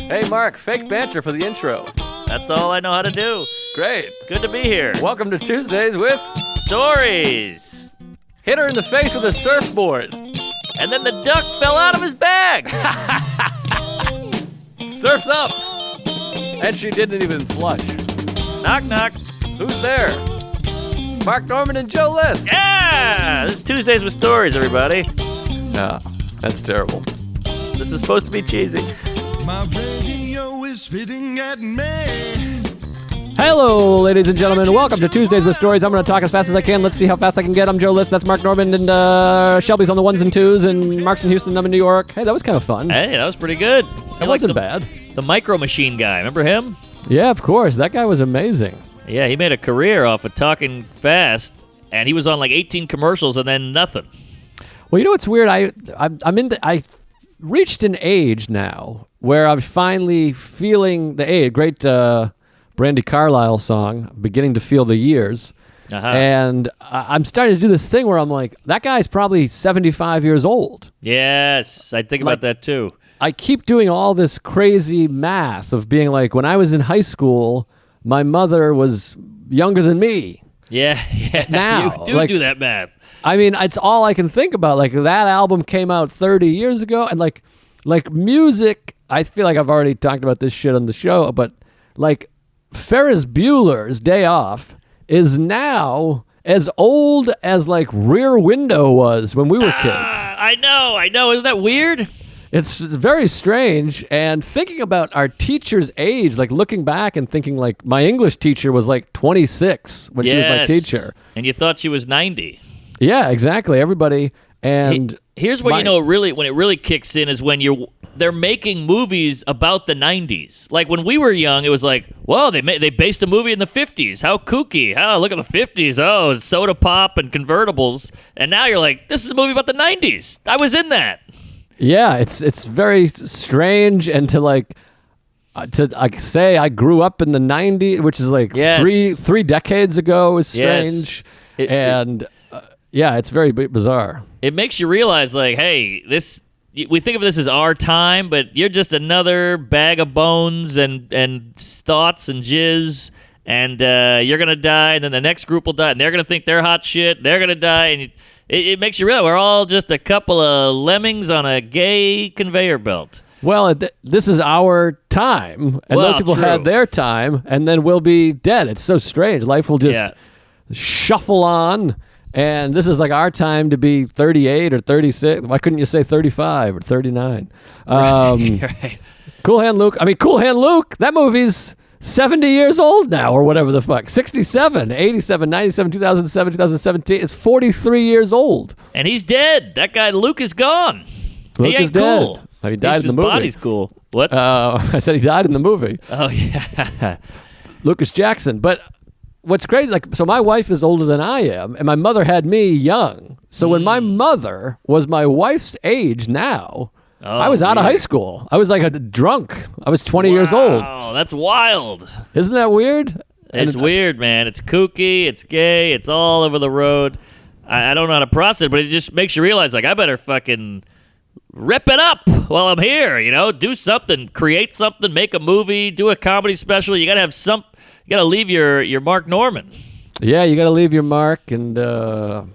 Hey, Mark, fake banter for the intro. That's all I know how to do. Great. Good to be here. Welcome to Tuesdays with Stories. Hit her in the face with a surfboard. And then the duck fell out of his bag. Surf's up. And she didn't even flush. Knock, knock. Who's there? Mark Norman and Joe List. Yeah! This is Tuesdays with Stories, everybody. No, that's terrible. This is supposed to be cheesy. My radio is spitting at me. Hello, ladies and gentlemen. Welcome to Tuesdays with Stories. I'm going to talk as fast as I can. Let's see how fast I can get. I'm Joe List. That's Mark Norman. And Shelby's on the ones and twos. And Mark's in Houston. I'm in New York. Hey, that was kind of fun. Hey, that was pretty good. That wasn't bad. The Micro Machine guy. Remember him? Yeah, of course. That guy was amazing. Yeah, he made a career off of talking fast. And he was on like 18 commercials and then nothing. Well, you know what's weird? I reached an age now where I'm finally feeling the age. Great Brandy Carlisle song, Beginning to Feel the Years. Uh-huh. And I'm starting to do this thing where I'm like, that guy's probably 75 years old. Yes, I think about that too. I keep doing all this crazy math of being like, when I was in high school, my mother was younger than me. Yeah. Now, you do that math. I mean, it's all I can think about. Like, that album came out 30 years ago, and like music, I feel like I've already talked about this shit on the show, but like Ferris Bueller's Day Off is now as old as like Rear Window was when we were kids. I know. Isn't that weird? It's very strange. And thinking about our teacher's age, like looking back and thinking like my English teacher was like 26 when she was my teacher. And you thought she was 90. Yeah, exactly. Everybody. And here's where you know when it really kicks in is when they're making movies about the 90s. Like when we were young, it was like, whoa, they based a movie in the 50s. How kooky. Oh, look at the 50s. Oh, soda pop and convertibles. And now you're like, this is a movie about the 90s. I was in that. Yeah, it's very strange, and to say I grew up in the 90s, which is like three decades ago, is strange. Yes. It's very bizarre. It makes you realize, like, hey, we think of this as our time, but you're just another bag of bones and thoughts and jizz, and you're going to die, and then the next group will die, and they're going to think they're hot shit, they're going to die, and it makes you realize we're all just a couple of lemmings on a gay conveyor belt. Well, this is our time, and those people had their time, and then we'll be dead. It's so strange. Life will just shuffle on. And this is like our time to be 38 or 36. Why couldn't you say 35 or 39? Right. Cool Hand Luke. That movie's 70 years old now or whatever the fuck. 67, 87, 97, 2007, 2017. It's 43 years old. And he's dead. That guy Luke is gone. Luke he ain't is dead. Cool. He died in the movie. His body's cool. What? I said he died in the movie. Oh, yeah. Lucas Jackson. But what's crazy, so my wife is older than I am, and my mother had me young. So when my mother was my wife's age now, I was out of high school. I was like a drunk. I was 20 years old. Wow, that's wild. Isn't that weird? It's weird, man. It's kooky. It's gay. It's all over the road. I don't know how to process it, but it just makes you realize, like, I better fucking rip it up while I'm here, do something, create something, make a movie, do a comedy special. You got to have you got to leave your Mark Norman. Yeah, you got to leave your mark, and I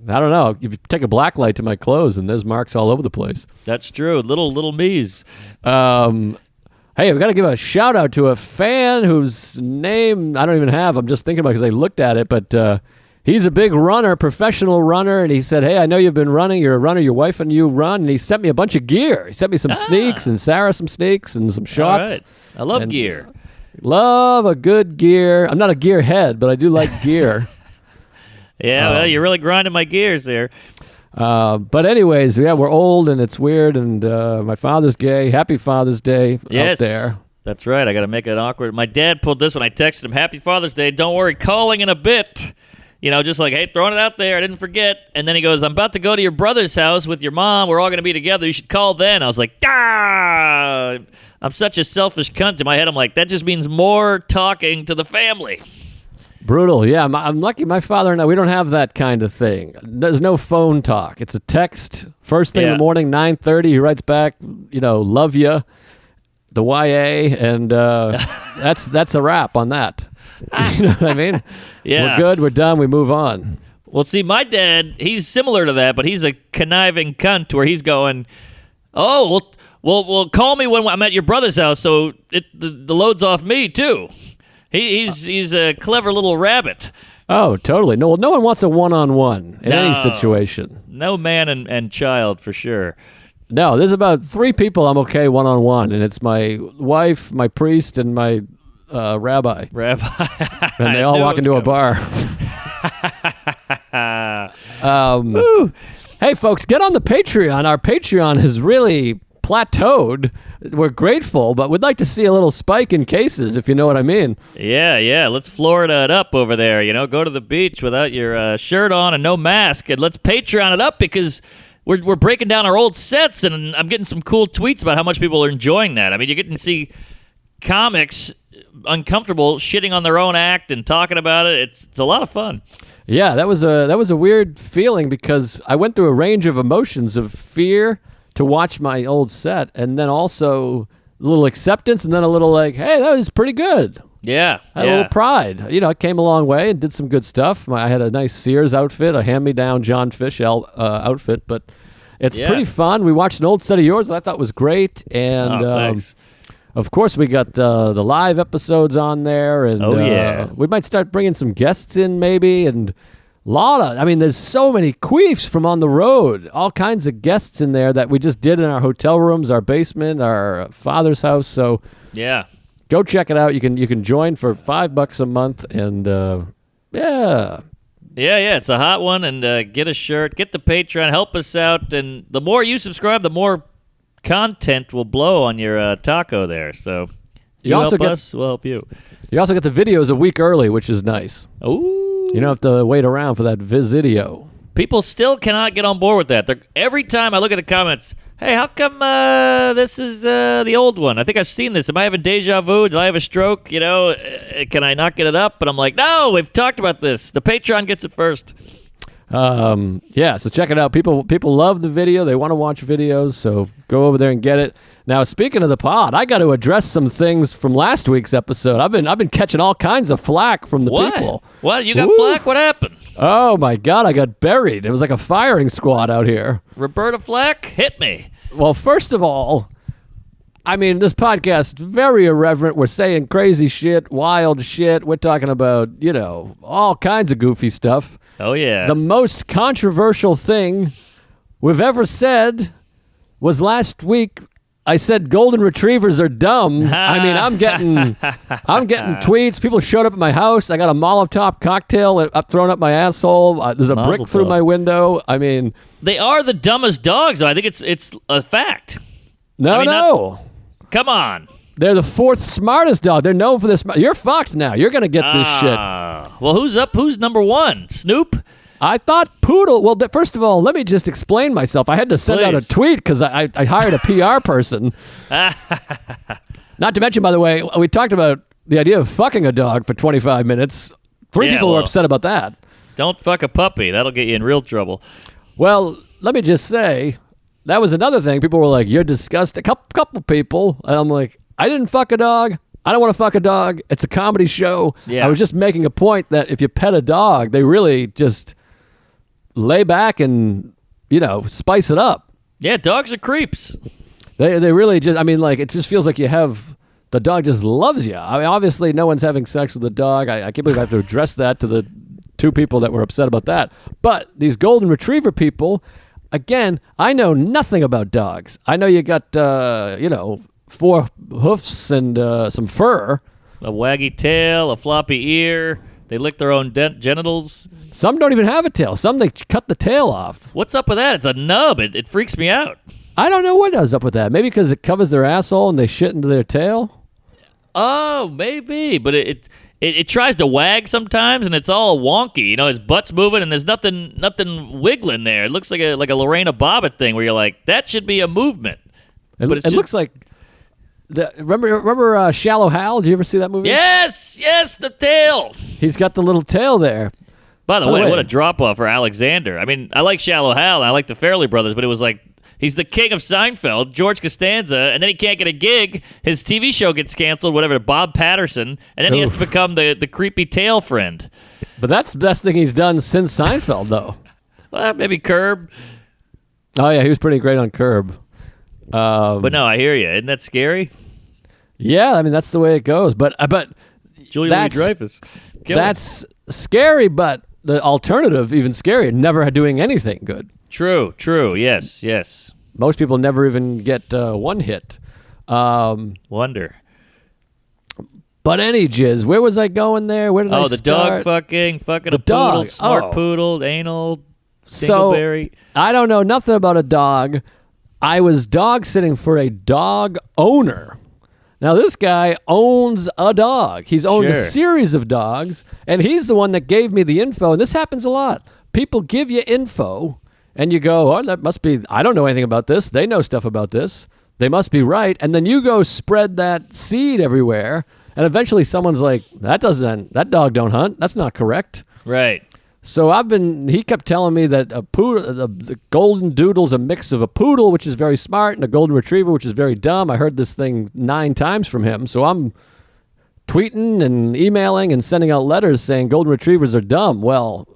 don't know. If you take a black light to my clothes, and there's marks all over the place. That's true. Little me's. Hey, we've got to give a shout out to a fan whose name I don't even have. I'm just thinking about it because I looked at it, but he's a big runner, professional runner, and he said, hey, I know you've been running. You're a runner. Your wife and you run, and he sent me a bunch of gear. He sent me some sneaks, and Sarah some sneaks, and some shorts. All right. I love gear. Love a good gear. I'm not a gear head, but I do like gear. Yeah, well, you're really grinding my gears there. But anyways, we're old and it's weird, and my father's gay. Happy Father's Day out there. That's right. I got to make it awkward. My dad pulled this when I texted him, Happy Father's Day. Don't worry, calling in a bit. Just like, hey, throwing it out there. I didn't forget. And then he goes, I'm about to go to your brother's house with your mom. We're all going to be together. You should call then. I was like, I'm such a selfish cunt. In my head, I'm like, that just means more talking to the family. Brutal. Yeah, I'm lucky my father and I, we don't have that kind of thing. There's no phone talk. It's a text. First thing in the morning, 9:30, he writes back, love you. the YA, and that's a wrap on that. You know what I mean? Yeah. We're good. We're done. We move on. Well, see, my dad, he's similar to that, but he's a conniving cunt where he's going, oh, well, call me when I'm at your brother's house, so the load's off me too. He's a clever little rabbit. Oh, totally. No one wants a one-on-one in any situation. No man and child for sure. No, there's about 3 people I'm okay one-on-one, and it's my wife, my priest, and my rabbi. And they all walk into a bar. Hey, folks, get on the Patreon. Our Patreon has really plateaued. We're grateful, but we'd like to see a little spike in cases, if you know what I mean. Yeah. Let's Florida it up over there. Go to the beach without your shirt on and no mask, and let's Patreon it up because we're breaking down our old sets, and I'm getting some cool tweets about how much people are enjoying that. I mean, you're getting to see comics uncomfortable shitting on their own act and talking about it. It's a lot of fun. Yeah, that was a weird feeling because I went through a range of emotions of fear to watch my old set, and then also a little acceptance, and then a little like, hey, that was pretty good. Yeah. I had a little pride. I came a long way and did some good stuff. I had a nice Sears outfit, a hand-me-down John Fish outfit, but it's pretty fun. We watched an old set of yours that I thought was great, and thanks. Of course, we got the live episodes on there, and we might start bringing some guests in maybe, and there's so many queefs from on the road, all kinds of guests in there that we just did in our hotel rooms, our basement, our father's house. So yeah, go check it out. You can join for $5 a month, and yeah, it's a hot one. And get a shirt, get the Patreon, help us out, and the more you subscribe, the more content will blow on your taco there. So you help us, we'll help you. You also get the videos a week early, which is nice. Ooh. You don't have to wait around for that video. People still cannot get on board with that. Every time I look at the comments, hey, how come this is the old one? I think I've seen this. Am I having deja vu? Did I have a stroke? Can I not get it up? And I'm like, no, we've talked about this. The Patreon gets it first. So check it out. People love the video. They want to watch videos, so go over there and get it. Now, speaking of the pod, I got to address some things from last week's episode. I've been catching all kinds of flack from the people. What? You got flack? What happened? Oh my God, I got buried. It was like a firing squad out here. Roberta Flack, hit me. Well, first of all, this podcast is very irreverent. We're saying crazy shit, wild shit. We're talking about, all kinds of goofy stuff. Oh, yeah. The most controversial thing we've ever said was last week. I said golden retrievers are dumb. I'm getting tweets. People showed up at my house. I got a Molotov cocktail thrown up my asshole. There's a brick through my window. They are the dumbest dogs. I think it's a fact. No. Come on. They're the 4th smartest dog. They're known for this. You're fucked now. You're gonna get this shit. Well, who's up? Who's number 1? Snoop? I thought Poodle. Well, first of all, let me just explain myself. I had to send out a tweet because I hired a PR person. Not to mention, by the way, we talked about the idea of fucking a dog for 25 minutes. 3 people were upset about that. Don't fuck a puppy. That'll get you in real trouble. Well, let me just say, that was another thing. People were like, you're disgusting. A couple people. And I'm like, I didn't fuck a dog. I don't want to fuck a dog. It's a comedy show. Yeah. I was just making a point that if you pet a dog, they really just lay back and, spice it up. Yeah, dogs are creeps. They really just, it just feels like the dog just loves you. Obviously no one's having sex with a dog. I can't believe I have to address that to the 2 people that were upset about that. But these golden retriever people, again, I know nothing about dogs. I know you got, 4 hoofs and some fur. A waggy tail, a floppy ear. They lick their own genitals. Some don't even have a tail. Some they cut the tail off. What's up with that? It's a nub. It freaks me out. I don't know what is up with that. Maybe because it covers their asshole and they shit into their tail? Oh, maybe. But it tries to wag sometimes and it's all wonky. His butt's moving and there's nothing wiggling there. It looks like a Lorena Bobbitt thing where you're like, that should be a movement. It looks like... Remember Shallow Hal? Did you ever see that movie? Yes, the tail. He's got the little tail there. By the way, what a drop-off for Alexander. I like Shallow Hal and I like the Fairley Brothers, but it was like He's the king of Seinfeld, George Costanza, and then he can't get a gig. His TV show gets canceled, whatever, Bob Patterson, and then he has to become the creepy tail friend. But that's the best thing he's done since Seinfeld, though. Well, maybe Curb. Oh, yeah, he was pretty great on Curb. But no, I hear you. Isn't that scary? Yeah, I mean, that's the way it goes. But Julia Louis-Dreyfus. That's scary, but the alternative, even scarier, never doing anything good. True. Yes. Most people never even get one hit. Wonder. But any jizz, where was I going there? Where did I start? Oh, the dog fucking The a poodle, dog. smart Oh. poodle, anal, So, dingleberry. I don't know nothing about a dog. I was dog sitting for a dog owner. Now, this guy owns a dog. He's owned a Sure. series of dogs, and he's the one that gave me the info. And this happens a lot. People give you info, and you go, oh, that must be, I don't know anything about this. They know stuff about this. They must be right. And then you go spread that seed everywhere, and eventually someone's like, that dog don't hunt. That's not correct. Right. So he kept telling me that a poodle, the golden doodle's a mix of a poodle, which is very smart, and a golden retriever, which is very dumb. I heard this thing 9 times from him. So I'm tweeting and emailing and sending out letters saying golden retrievers are dumb. Well,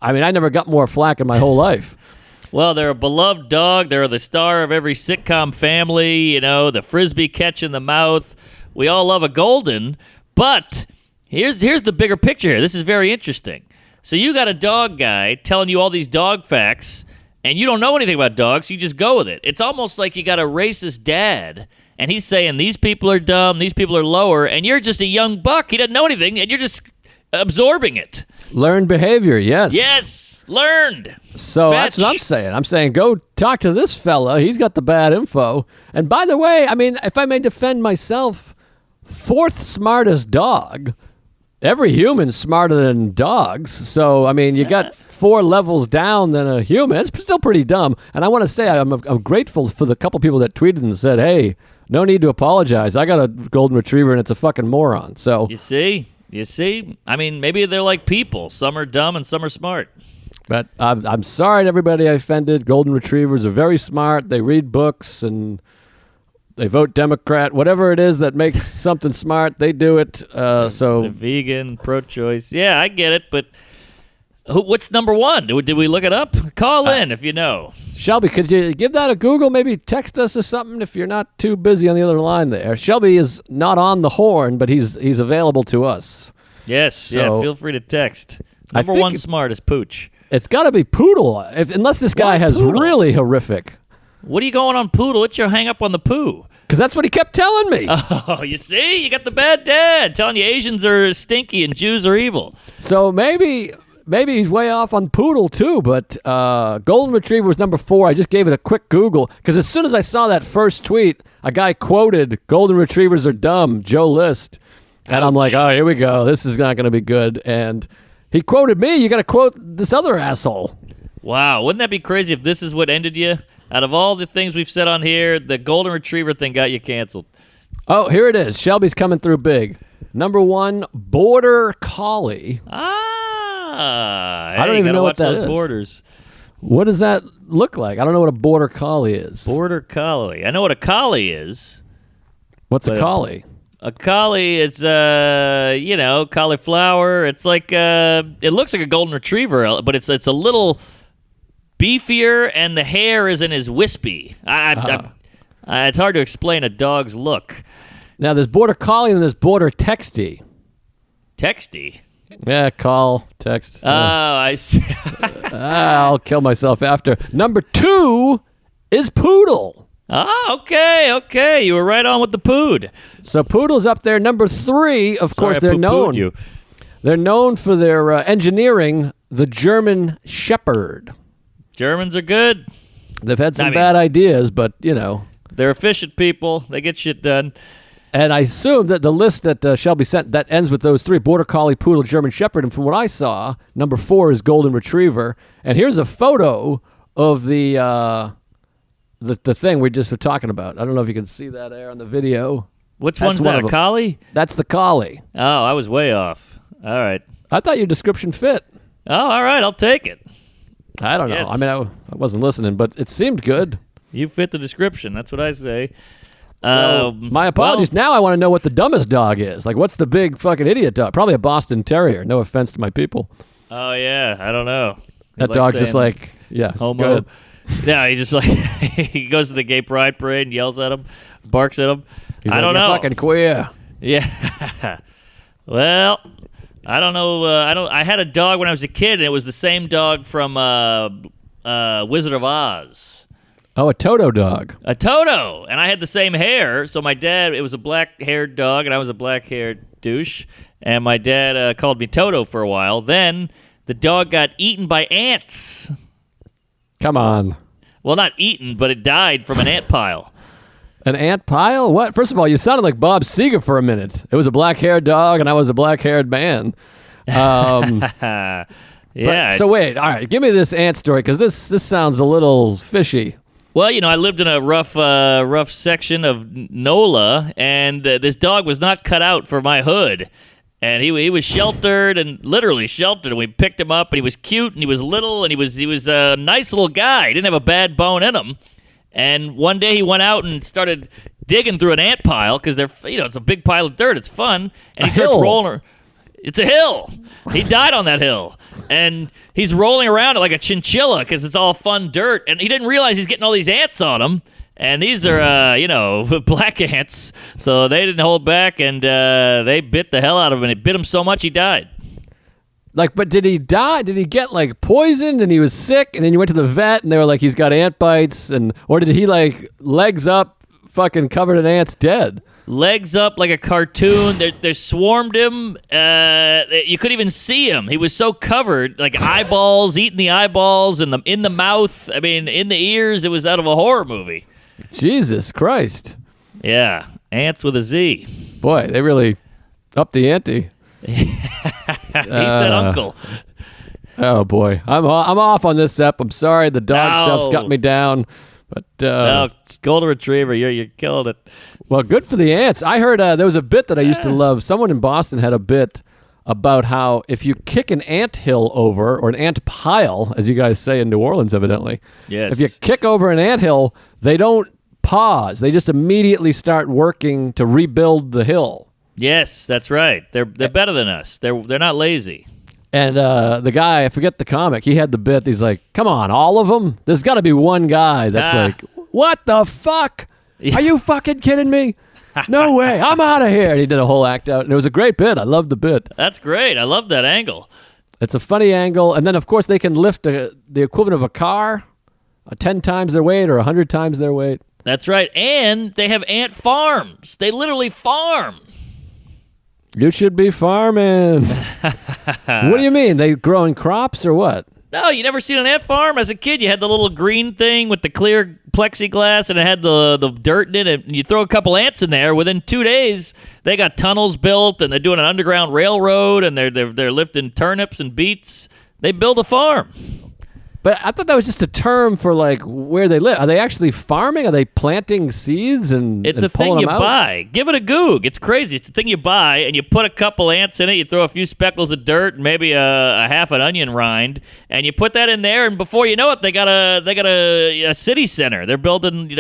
I mean, I never got more flack in my whole life. Well, they're a beloved dog. They're the star of every sitcom family, the Frisbee catch in the mouth. We all love a golden, but here's the bigger picture here. This is very interesting. So you got a dog guy telling you all these dog facts, and you don't know anything about dogs, so you just go with it. It's almost like you got a racist dad, and he's saying these people are dumb, these people are lower, and you're just a young buck. He doesn't know anything, and you're just absorbing it. Learned behavior, yes. Yes, learned. So that's what I'm saying. I'm saying go talk to this fella. He's got the bad info. And by the way, I mean, if I may defend myself, 4th smartest dog. Every human's smarter than dogs. So, I mean, you got 4 levels down than a human. It's still pretty dumb. And I want to say I'm grateful for the couple people that tweeted and said, hey, no need to apologize. I got a golden retriever and it's a fucking moron. So You see? I mean, maybe they're like people. Some are dumb and some are smart. But I'm sorry to everybody I offended. Golden retrievers are very smart. They read books and they vote Democrat. Whatever it is that makes something smart, they do it. So They're vegan, pro-choice. Yeah, I get it. But what's number 1? Did we look it up? Call in if you know. Shelby, could you give that a Google? Maybe text us or something if you're not too busy on the other line there. Shelby is not on the horn, but he's available to us. Yes. So, feel free to text. Number think 1 smart is Pooch. It's got to be Poodle, unless this guy Why has Poodle? really horrific. What are you going on Poodle? What's your hang up on the poo? Because that's what he kept telling me. Oh, you see? You got the bad dad telling you Asians are stinky and Jews are evil. So maybe he's way off on Poodle too, but Golden Retriever was number 4. I just gave it a quick Google because as soon as I saw that first tweet, a guy quoted, Golden Retrievers are dumb, Joe List. And I'm like, oh, here we go. This is not going to be good. And he quoted me. You got to quote this other asshole. Wow. Wouldn't that be crazy if this is what ended you? Out of all the things we've said on here, the Golden Retriever thing got you canceled. Oh, here it is. Shelby's coming through big. Number 1, Border Collie. I don't even know what that those is. Borders. What does that look like? I don't know what a Border Collie is. Border Collie. I know what a collie is. What's a But- collie? A collie is, cauliflower. It's like, it looks like a Golden Retriever, but it's a little beefier, and the hair isn't as wispy. It's hard to explain a dog's look. Now, there's Border Collie and there's Border Textie. Texty. Yeah, call, text. Oh, I see. I'll kill myself after. Number 2 is Poodle. Oh, okay. You were right on with the pood. So Poodle's up there. Number 3, of course, they're known. You. They're known for their engineering, the German Shepherd. Germans are good. They've had some bad ideas, but, They're efficient people. They get shit done. And I assume that the list that Shelby sent, that ends with those 3, Border Collie, Poodle, German Shepherd. And from what I saw, number 4 is Golden Retriever. And here's a photo of the thing we just were talking about. I don't know if you can see that there on the video. Which That's one's one that, of a them. collie? That's the collie. Oh, I was way off. All right. I thought your description fit. Oh, all right. I'll take it. I don't know. Yes. I mean, I wasn't listening, but it seemed good. You fit the description. That's what I say. So, my apologies. Now I want to know what the dumbest dog is. Like, what's the big fucking idiot dog? Probably a Boston Terrier. No offense to my people. Oh, yeah. I don't know. That dog's just like, yeah, homo. good. Yeah, he just like, he goes to the gay pride parade and yells at him, barks at him. He's I like, don't "You're know. fucking queer." Yeah. Well, I don't know. I had a dog when I was a kid, and it was the same dog from Wizard of Oz. Oh, a Toto dog. A Toto, and I had the same hair. So my dad, it was a black-haired dog, and I was a black-haired douche. And my dad called me Toto for a while. Then the dog got eaten by ants. Come on. Well, not eaten, but it died from an ant pile. An ant pile? What? First of all, you sounded like Bob Seger for a minute. It was a black-haired dog, and I was a black-haired man. Yeah. So wait, all right, give me this ant story, because this sounds a little fishy. Well, I lived in a rough section of NOLA, and this dog was not cut out for my hood. And he was sheltered, and literally sheltered. And we picked him up, and he was cute, and he was little, and he was a nice little guy. He didn't have a bad bone in him. And one day he went out and started digging through an ant pile because it's a big pile of dirt. It's fun, and he starts rolling. It's a hill. He died on that hill. And he's rolling around like a chinchilla because it's all fun dirt. And he didn't realize he's getting all these ants on him. And these are, black ants. So they didn't hold back, and they bit the hell out of him. And it bit him so much he died. Like, but did he die? Did he get, like, poisoned and he was sick? And then you went to the vet and they were like, he's got ant bites? Or did he, like, legs up, fucking covered in ants, dead? Legs up like a cartoon. They swarmed him. You couldn't even see him. He was so covered, like eyeballs, eating the eyeballs, and in the mouth. I mean, in the ears. It was out of a horror movie. Jesus Christ. Yeah, ants with a Z. Boy, they really upped the ante. He said uncle. Oh, boy. I'm off on this ep. I'm sorry. The dog stuff's got me down. But no, golden retriever, you're killing it. Well, good for the ants. I heard there was a bit that I used to love. Someone in Boston had a bit about how if you kick an ant hill over, or an ant pile, as you guys say in New Orleans, evidently. Yes. If you kick over an ant hill, they don't pause. They just immediately start working to rebuild the hill. Yes, that's right. They're better than us. They're not lazy. And the guy, I forget the comic, he had the bit. He's like, come on, all of them? There's got to be one guy that's like, what the fuck? Are you fucking kidding me? No way. I'm out of here. And he did a whole act out. And it was a great bit. I loved the bit. That's great. I love that angle. It's a funny angle. And then, of course, they can lift the equivalent of a car 10 times their weight or 100 times their weight. That's right. And they have ant farms. They literally farm. You should be farming. What do you mean? They growing crops or what? No, you never seen an ant farm? As a kid, you had the little green thing with the clear plexiglass, and it had the dirt in it, and you throw a couple ants in there. Within 2 days, they got tunnels built, and they're doing an underground railroad, and they're lifting turnips and beets. They build a farm. But I thought that was just a term for, like, where they live. Are they actually farming? Are they planting seeds and It's a pulling thing you them out? buy. Give it a goog. It's crazy. It's a thing you buy, and you put a couple ants in it. You throw a few speckles of dirt, and maybe a half an onion rind, and you put that in there. And before you know it, they got a city center. They're building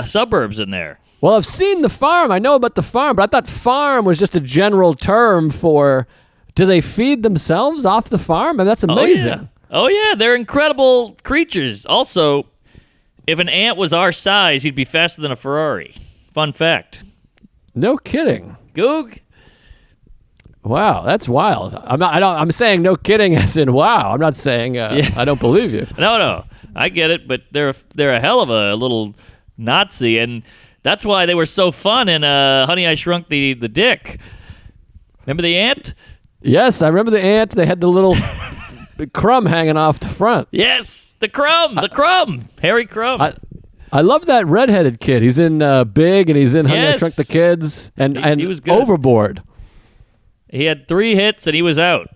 suburbs in there. Well, I've seen the farm. I know about the farm, but I thought farm was just a general term for. Do they feed themselves off the farm? I mean, that's amazing. Oh, yeah, they're incredible creatures. Also, if an ant was our size, he'd be faster than a Ferrari. Fun fact. No kidding. Goog? Wow, that's wild. I'm saying no kidding as in wow. I'm not saying I don't believe you. No, I get it, but they're a hell of a little Nazi, and that's why they were so fun in Honey, I Shrunk the Dick. Remember the ant? Yes, I remember the ant. They had the little crumb hanging off the front. Yes, the crumb, Harry Crumb. I love that redheaded kid. He's in Big, and he's in Honey, I Yes. Shrunk the Kids, and He was good. Overboard. He had 3 hits, and he was out.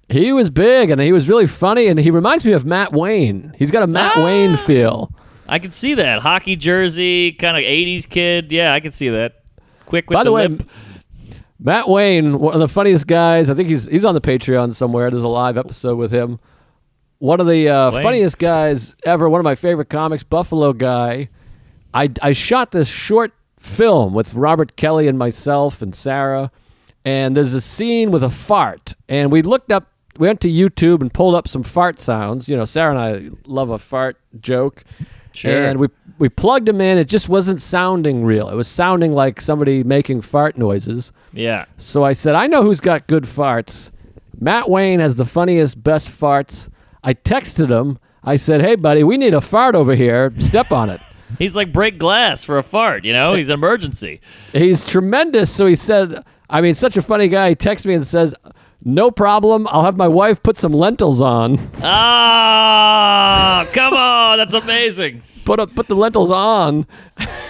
He was big, and he was really funny, and he reminds me of Matt Wayne. He's got a Matt Wayne feel. I could see that. Hockey jersey, kind of 80s kid. Yeah, I could see that. Quick with By the way, lip. Matt Wayne, one of the funniest guys. I think he's on the Patreon somewhere. There's a live episode with him. One of the Wayne. funniest guys ever, one of my favorite comics, Buffalo Guy. I shot this short film with Robert Kelly and myself and Sarah, and there's a scene with a fart, and we went to YouTube and pulled up some fart sounds. You know, Sarah and I love a fart joke. Sure. And we plugged them in. It just wasn't sounding real. It was sounding like somebody making fart noises. Yeah. So I said, I know who's got good farts. Matt Wayne has the funniest, best farts. I texted him. I said, hey, buddy, we need a fart over here. Step on it. He's like break glass for a fart, you know? He's an emergency. He's tremendous. So he said, I mean, such a funny guy. He texts me and says, no problem. I'll have my wife put some lentils on. Ah, come on. That's amazing. Put the lentils on.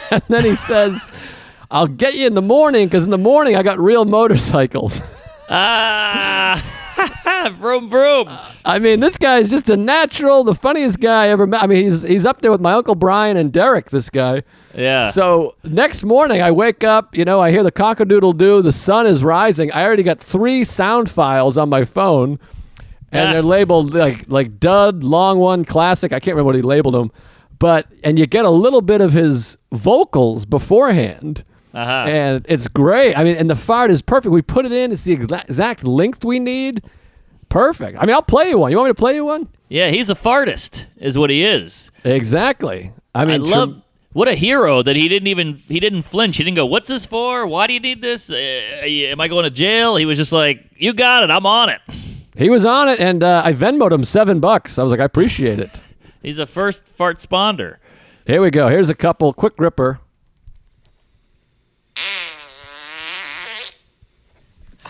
And then he says, I'll get you in the morning because in the morning I got real motorcycles. Vroom, vroom. I mean, this guy is just a natural, the funniest guy I ever met. I mean, he's up there with my Uncle Brian and Derek, this guy. Yeah. So next morning I wake up, you know, I hear the cock-a-doodle-doo, the sun is rising. I already got 3 sound files on my phone, and they're labeled like dud, long one, classic. I can't remember what he labeled them. And you get a little bit of his vocals beforehand. Uh-huh. And it's great. I mean, and the fart is perfect. We put it in. It's the exact length we need. Perfect. I mean, I'll play you one. You want me to play you one? Yeah, he's a fartist, is what he is. Exactly. I mean, what a hero that he didn't flinch. He didn't go, what's this for? Why do you need this? Am I going to jail? He was just like, you got it. I'm on it. He was on it, and I Venmoed him $7. I was like, I appreciate it. He's a first fart sponder. Here we go. Here's a couple. Quick gripper.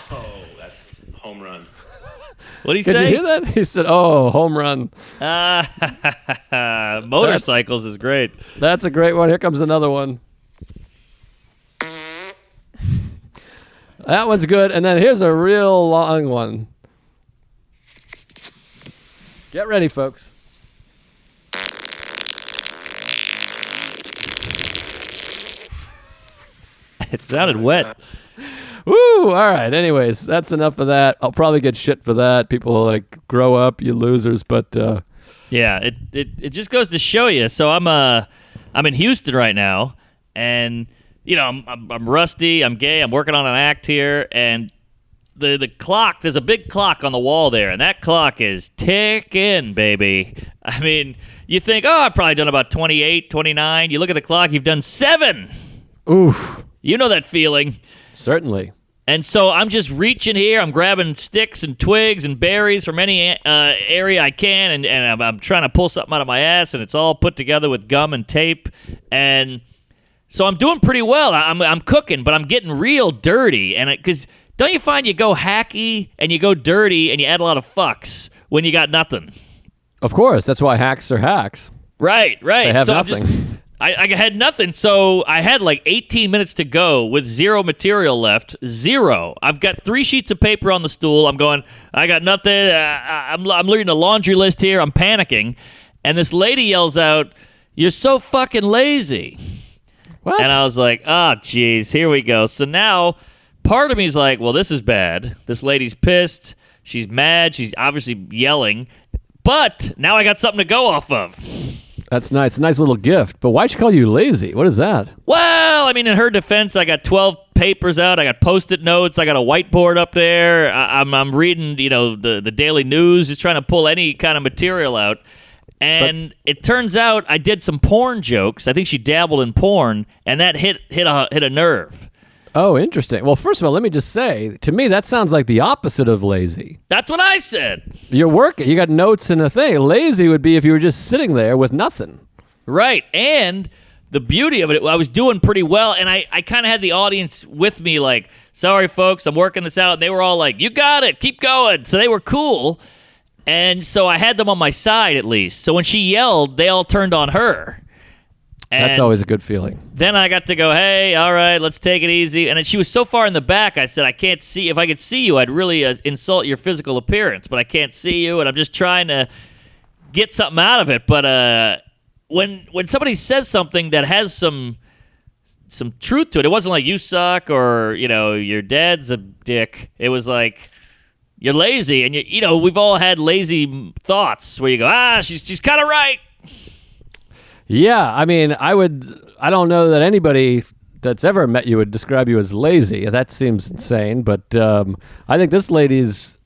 Oh, that's home run. What'd he Did say? you hear that? He said, oh, home run. Motorcycles is great. That's a great one. Here comes another one. That one's good. And then here's a real long one. Get ready, folks. It sounded wet. Woo! All right. Anyways, that's enough of that. I'll probably get shit for that. People will like grow up, you losers. But Yeah, it just goes to show you. So I'm in Houston right now, and you know I'm rusty. I'm gay. I'm working on an act here, and the clock. There's a big clock on the wall there, and that clock is ticking, baby. I mean, you think, oh, I've probably done about 28, 29. You look at the clock, you've done 7. oof. You know that feeling. Certainly. And so I'm just reaching here. I'm grabbing sticks and twigs and berries from any area I can, and I'm trying to pull something out of my ass, and it's all put together with gum and tape. And so I'm doing pretty well. I'm cooking, but I'm getting real dirty. And because don't you find you go hacky and you go dirty and you add a lot of fucks when you got nothing? Of course. That's why hacks are hacks. Right. They have so nothing. I had nothing, so I had like 18 minutes to go with 0 material left. 0. I've got 3 sheets of paper on the stool. I'm going, I got nothing. I'm reading a laundry list here. I'm panicking. And this lady yells out, you're so fucking lazy. What? And I was like, oh, geez, here we go. So now part of me is like, well, this is bad. This lady's pissed. She's mad. She's obviously yelling. But now I got something to go off of. That's nice. It's a nice little gift. But why'd she call you lazy? What is that? Well, I mean, in her defense, I got 12 papers out. I got Post-it notes. I got a whiteboard up there. I'm reading, you know, the daily news, just trying to pull any kind of material out. And it turns out I did some porn jokes. I think she dabbled in porn, and that hit a nerve. Oh, interesting. Well, first of all, let me just say, to me, that sounds like the opposite of lazy. That's what I said. You're working. You got notes and a thing. Lazy would be if you were just sitting there with nothing. Right. And the beauty of it, I was doing pretty well, and I kind of had the audience with me like, sorry, folks, I'm working this out. And they were all like, you got it. Keep going. So they were cool. And so I had them on my side at least. So when she yelled, they all turned on her. And that's always a good feeling. Then I got to go, hey, all right, let's take it easy. And then she was so far in the back, I said, I can't see. If I could see you, I'd really insult your physical appearance, but I can't see you, and I'm just trying to get something out of it. But when somebody says something that has some truth to it, it wasn't like you suck or, you know, your dad's a dick. It was like, you're lazy, and we've all had lazy thoughts where you go, she's kind of right. Yeah, I mean, I don't know that anybody that's ever met you would describe you as lazy. That seems insane, but I think this lady's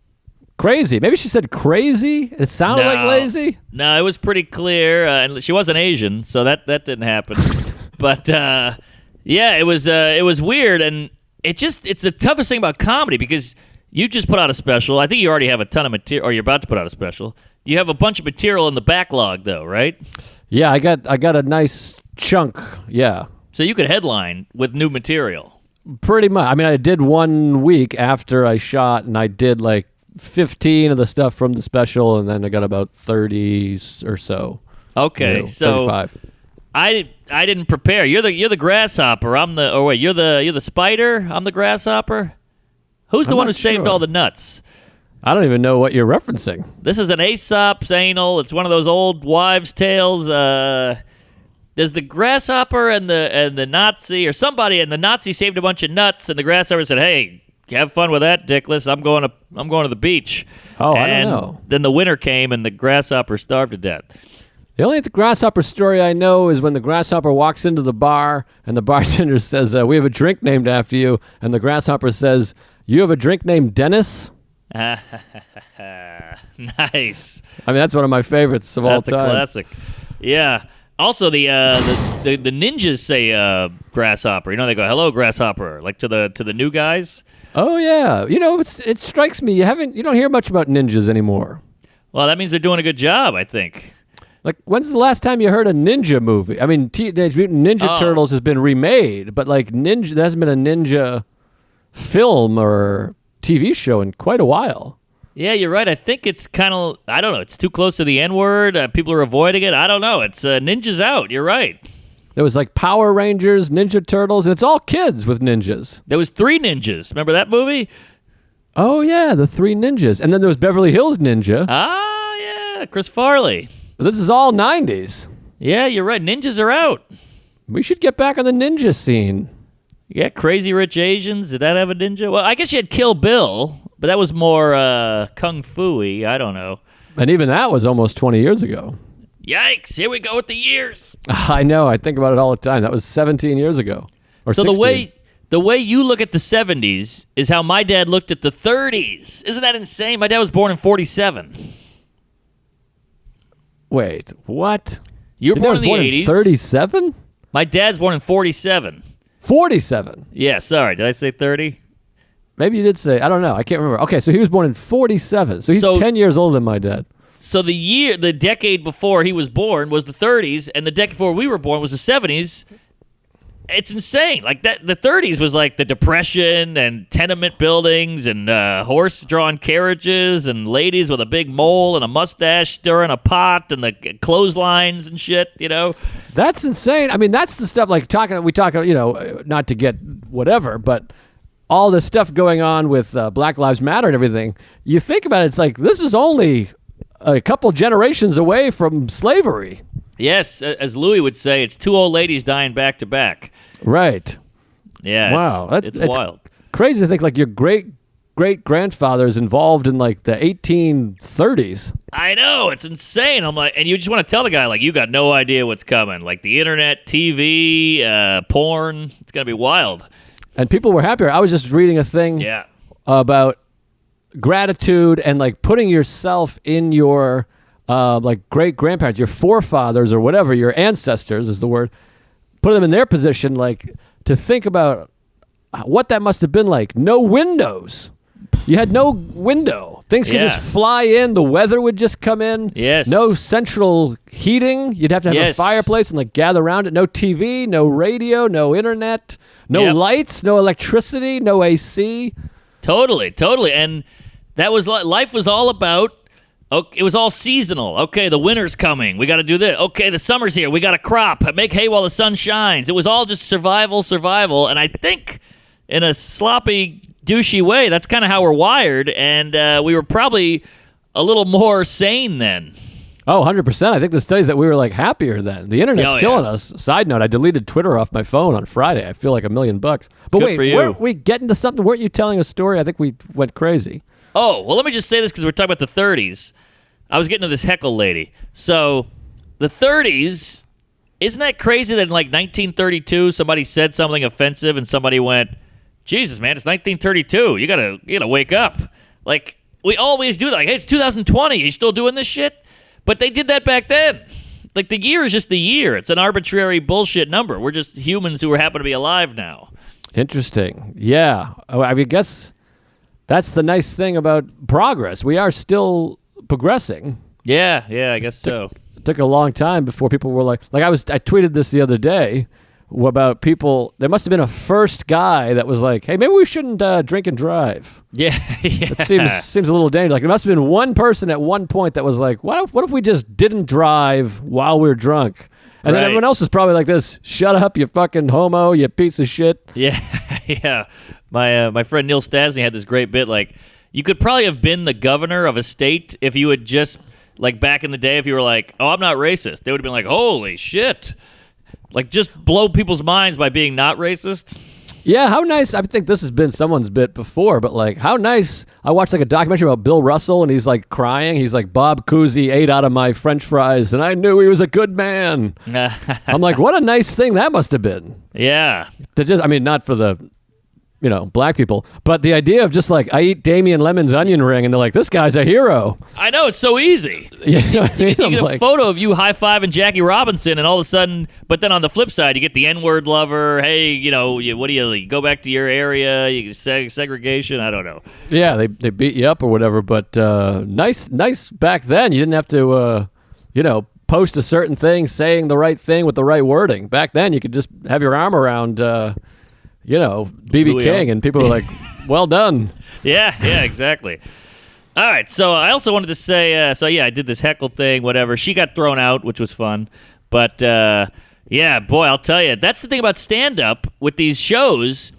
crazy. Maybe she said crazy. It sounded like lazy. No, it was pretty clear, and she wasn't Asian, so that didn't happen. But it was weird, and it's the toughest thing about comedy because you just put out a special. I think you already have a ton of material, or you're about to put out a special. You have a bunch of material in the backlog, though, right? Yeah, I got a nice chunk. Yeah. So you could headline with new material. Pretty much. I mean, I did 1 week after I shot, and I did like 15 of the stuff from the special, and then I got about 30 or so. Okay, so 35. I didn't prepare. You're the grasshopper. You're the spider. I'm the grasshopper. Who's the one who saved all the nuts? I don't even know what you're referencing. This is an Aesop's anal. It's one of those old wives' tales. There's the grasshopper and the Nazi or somebody, and the Nazi saved a bunch of nuts, and the grasshopper said, "Hey, have fun with that, dickless. I'm going to the beach." Oh, and I don't know. Then the winter came, and the grasshopper starved to death. The only grasshopper story I know is when the grasshopper walks into the bar, and the bartender says, "We have a drink named after you," and the grasshopper says, "You have a drink named Dennis?" Nice. I mean, that's one of my favorites of all time. That's a classic. Yeah. Also, the ninjas say grasshopper. They go, "Hello, grasshopper," like to the new guys. Oh yeah, it strikes me you don't hear much about ninjas anymore. Well, that means they're doing a good job, I think. Like, when's the last time you heard a ninja movie? I mean, Teenage Mutant Ninja Turtles has been remade, but like there hasn't been a ninja film or TV show in quite a while. Yeah, you're right. I think it's kind of, I don't know, it's too close to the N-word. People are avoiding it. I don't know. It's ninjas out. You're right. There was like Power Rangers, Ninja Turtles, and it's all kids with ninjas. There was 3 Ninjas. Remember that movie? Oh, yeah, the 3 Ninjas. And then there was Beverly Hills Ninja. Ah, yeah, Chris Farley. This is all 90s. Yeah, you're right. Ninjas are out. We should get back on the ninja scene. Yeah, Crazy Rich Asians. Did that have a ninja? Well, I guess you had Kill Bill, but that was more kung fu-y. I don't know. And even that was almost 20 years ago. Yikes, here we go with the years. I know. I think about it all the time. That was 17 years ago. Or so 16. the way you look at the 70s is how my dad looked at the 30s. Isn't that insane? My dad was born in 47. Wait, what? You were born in the 80s. 37? My dad's born in 47. 47? Yeah, sorry. Did I say 30? Maybe you did say. I don't know. I can't remember. Okay, so he was born in 47. So he's 10 years older than my dad. So the decade before he was born was the 30s, and the decade before we were born was the 70s. It's insane. Like that, the 30s was like the Depression and tenement buildings and horse-drawn carriages and ladies with a big mole and a mustache stirring a pot and the clotheslines and shit. That's insane. I mean, that's the stuff like we talk. Not to get whatever, but all this stuff going on with Black Lives Matter and everything. You think about it, it's like this is only a couple generations away from slavery. Yes, as Louis would say, it's 2 old ladies dying back to back. Right. Yeah. Wow. It's wild. Crazy to think like your great-grandfather is involved in like the 1830s. I know. It's insane. I'm like, and you just want to tell the guy like you got no idea what's coming. Like the internet, TV, porn. It's going to be wild. And people were happier. I was just reading a thing about gratitude and like putting yourself in your like great-grandparents, your forefathers or whatever, your ancestors is the word, put them in their position, like to think about what that must have been like. No windows. You had no window. Things could just fly in. The weather would just come in. Yes. No central heating. You'd have to have a fireplace and like gather around it. No TV, no radio, no internet, no lights, no electricity, no AC. Totally. And that was life was all about. Okay, it was all seasonal. Okay, the winter's coming. We got to do this. Okay, the summer's here. We got to crop. Make hay while the sun shines. It was all just survival. And I think in a sloppy, douchey way, that's kind of how we're wired. And we were probably a little more sane then. Oh, 100%. I think the studies that we were like happier then. The internet's killing us. Side note, I deleted Twitter off my phone on Friday. I feel like $1 million. But Good wait, for you. weren't we getting to something? Weren't you telling a story? I think we went crazy. Oh, well, let me just say this because we're talking about the 30s. I was getting to this heckle lady. So, the 30s, isn't that crazy that in like 1932 somebody said something offensive and somebody went, Jesus, man, it's 1932. You gotta wake up. Like, we always do that. Like, hey, it's 2020. Are you still doing this shit? But they did that back then. Like, the year is just the year. It's an arbitrary bullshit number. We're just humans who happen to be alive now. Interesting. Yeah. I guess that's the nice thing about progress. We are still progressing. Yeah, I guess so. It took a long time before people were like I tweeted this the other day about people. There must have been a first guy that was like, hey, maybe we shouldn't drink and drive. Yeah. It seems a little dangerous. Like, there must have been one person at one point that was like, what if we just didn't drive while we're drunk? And then everyone else is probably like this, shut up, you fucking homo, you piece of shit. Yeah. My friend Neil Stasny had this great bit, like, you could probably have been the governor of a state if you had just, like, back in the day, if you were like, oh, I'm not racist. They would have been like, holy shit. Like, just blow people's minds by being not racist. Yeah, how nice. I think this has been someone's bit before, but like, how nice. I watched like a documentary about Bill Russell, and he's like crying. He's like, Bob Cousy ate out of my French fries, and I knew he was a good man. I'm like, what a nice thing that must have been. Yeah. Not for the, black people, but the idea of just like, I eat Damian Lemon's onion ring, and they're like, this guy's a hero. I know, it's so easy. You know what I mean? You get a photo of you high-fiving Jackie Robinson, and all of a sudden, but then on the flip side, you get the N-word lover. Hey, what do you go back to your area? You segregation? I don't know. Yeah, they beat you up or whatever, but nice back then. You didn't have to, post a certain thing, saying the right thing with the right wording. Back then, you could just have your arm around, B.B. King, and people were like, well done. Yeah, exactly. All right, so I also wanted to say, I did this heckle thing, whatever. She got thrown out, which was fun. But, boy, I'll tell you, that's the thing about stand-up with these shows.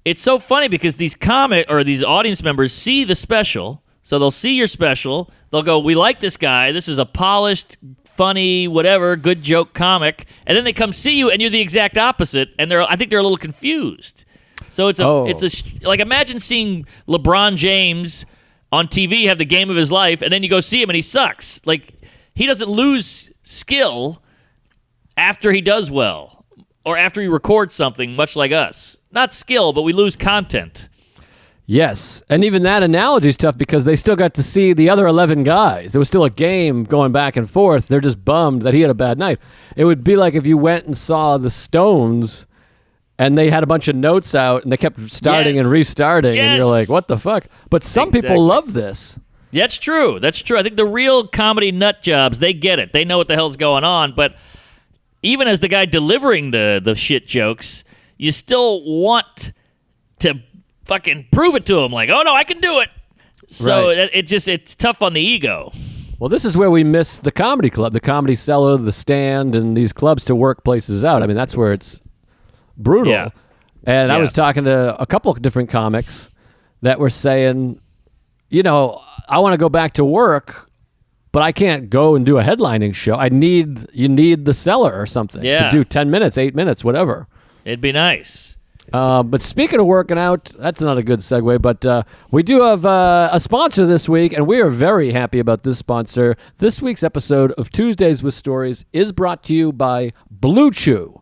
It's so funny because these these audience members see the special, so they'll see your special. They'll go, we like this guy. This is a polished, funny, whatever, good joke comic. And then they come see you, and you're the exact opposite, and I think they're a little confused. So it's like, imagine seeing LeBron James on TV have the game of his life, and then you go see him and he sucks. Like, he doesn't lose skill after he does well or after he records something, much like us. Not skill, but we lose content. Yes, and even that analogy is tough because they still got to see the other 11 guys. There was still a game going back and forth. They're just bummed that he had a bad night. It would be like if you went and saw the Stones and they had a bunch of notes out and they kept starting and restarting, and you're like, what the fuck? But some people love this. That's true. I think the real comedy nut jobs, they get it. They know what the hell's going on. But even as the guy delivering the shit jokes, you still want to fucking prove it to him. Like, oh, no, I can do it. So it's tough on the ego. Well, this is where we miss the comedy club, the Comedy Cellar, the Stand, and these clubs to work places out. I mean, that's where it's brutal. Yeah. And I was talking to a couple of different comics that were saying, I want to go back to work, but I can't go and do a headlining show. You need the Cellar or something to do 10 minutes, 8 minutes, whatever. It'd be nice. But speaking of working out, that's not a good segue, but we do have a sponsor this week, and we are very happy about this sponsor. This week's episode of Tuesdays with Stories is brought to you by Blue Chew.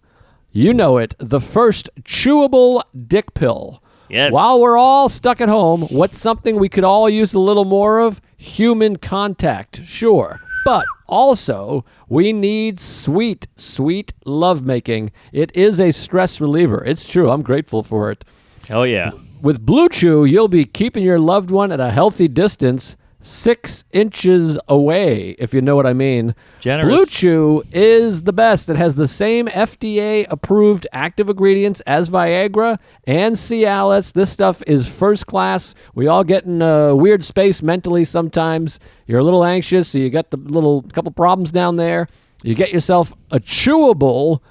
You know it, the first chewable dick pill. Yes. While we're all stuck at home, what's something we could all use a little more of? Human contact, sure. But also, we need sweet, sweet lovemaking. It is a stress reliever. It's true. I'm grateful for it. Oh, yeah. With Blue Chew, you'll be keeping your loved one at a healthy distance, 6 inches away, if you know what I mean. Generous. Blue Chew is the best. It has the same FDA-approved active ingredients as Viagra and Cialis. This stuff is first class. We all get in a weird space mentally sometimes. You're a little anxious, so you got the little couple problems down there. You get yourself a chewable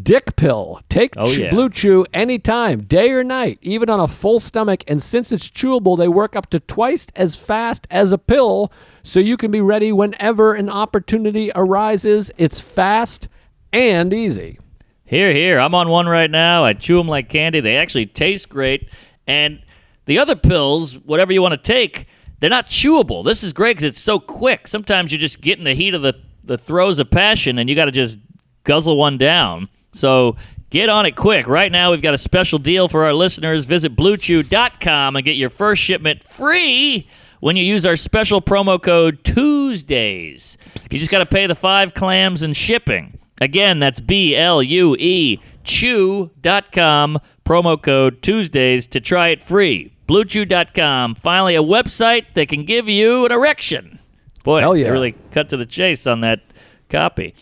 dick pill. Take Blue Chew anytime, day or night, even on a full stomach. And since it's chewable, they work up to twice as fast as a pill, so you can be ready whenever an opportunity arises. It's fast and easy. Here. I'm on one right now. I chew them like candy. They actually taste great. And The other pills, whatever you want to take, they're not chewable. This is great because it's so quick. Sometimes you just get in the heat of the throes of passion, and you got to just guzzle one down. So get on it quick. Right now, we've got a special deal for our listeners. Visit BlueChew.com and get your first shipment free when you use our special promo code Tuesdays. You just got to pay the 5 clams and shipping. Again, that's BLUE Chew.com, promo code Tuesdays to try it free. BlueChew.com, finally a website that can give you an erection. Boy, Hell yeah. they really cut to the chase on that copy.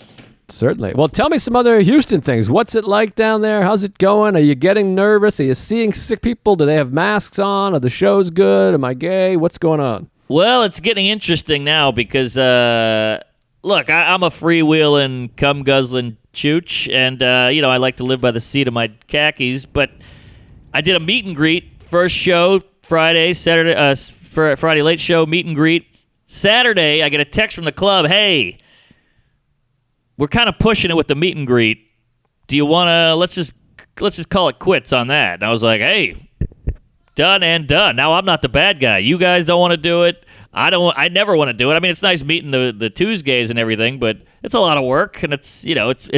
Certainly. Well, tell me some other Houston things. What's it like down there? How's it going? Are you getting nervous? Are you seeing sick people? Do they have masks on? Are the shows good? Am I gay? What's going on? Well, it's getting interesting now because, look, I'm a freewheeling, cum-guzzling chooch, and, I like to live by the seat of my khakis, but I did a meet and greet. First show, Friday late show, meet and greet. Saturday, I get a text from the club, hey, we're kind of pushing it with the meet and greet. Do you want to, let's just call it quits on that. And I was like, hey, done and done. Now I'm not the bad guy. You guys don't want to do it. I never want to do it. I mean, it's nice meeting the Tuesdays and everything, but it's a lot of work, and it's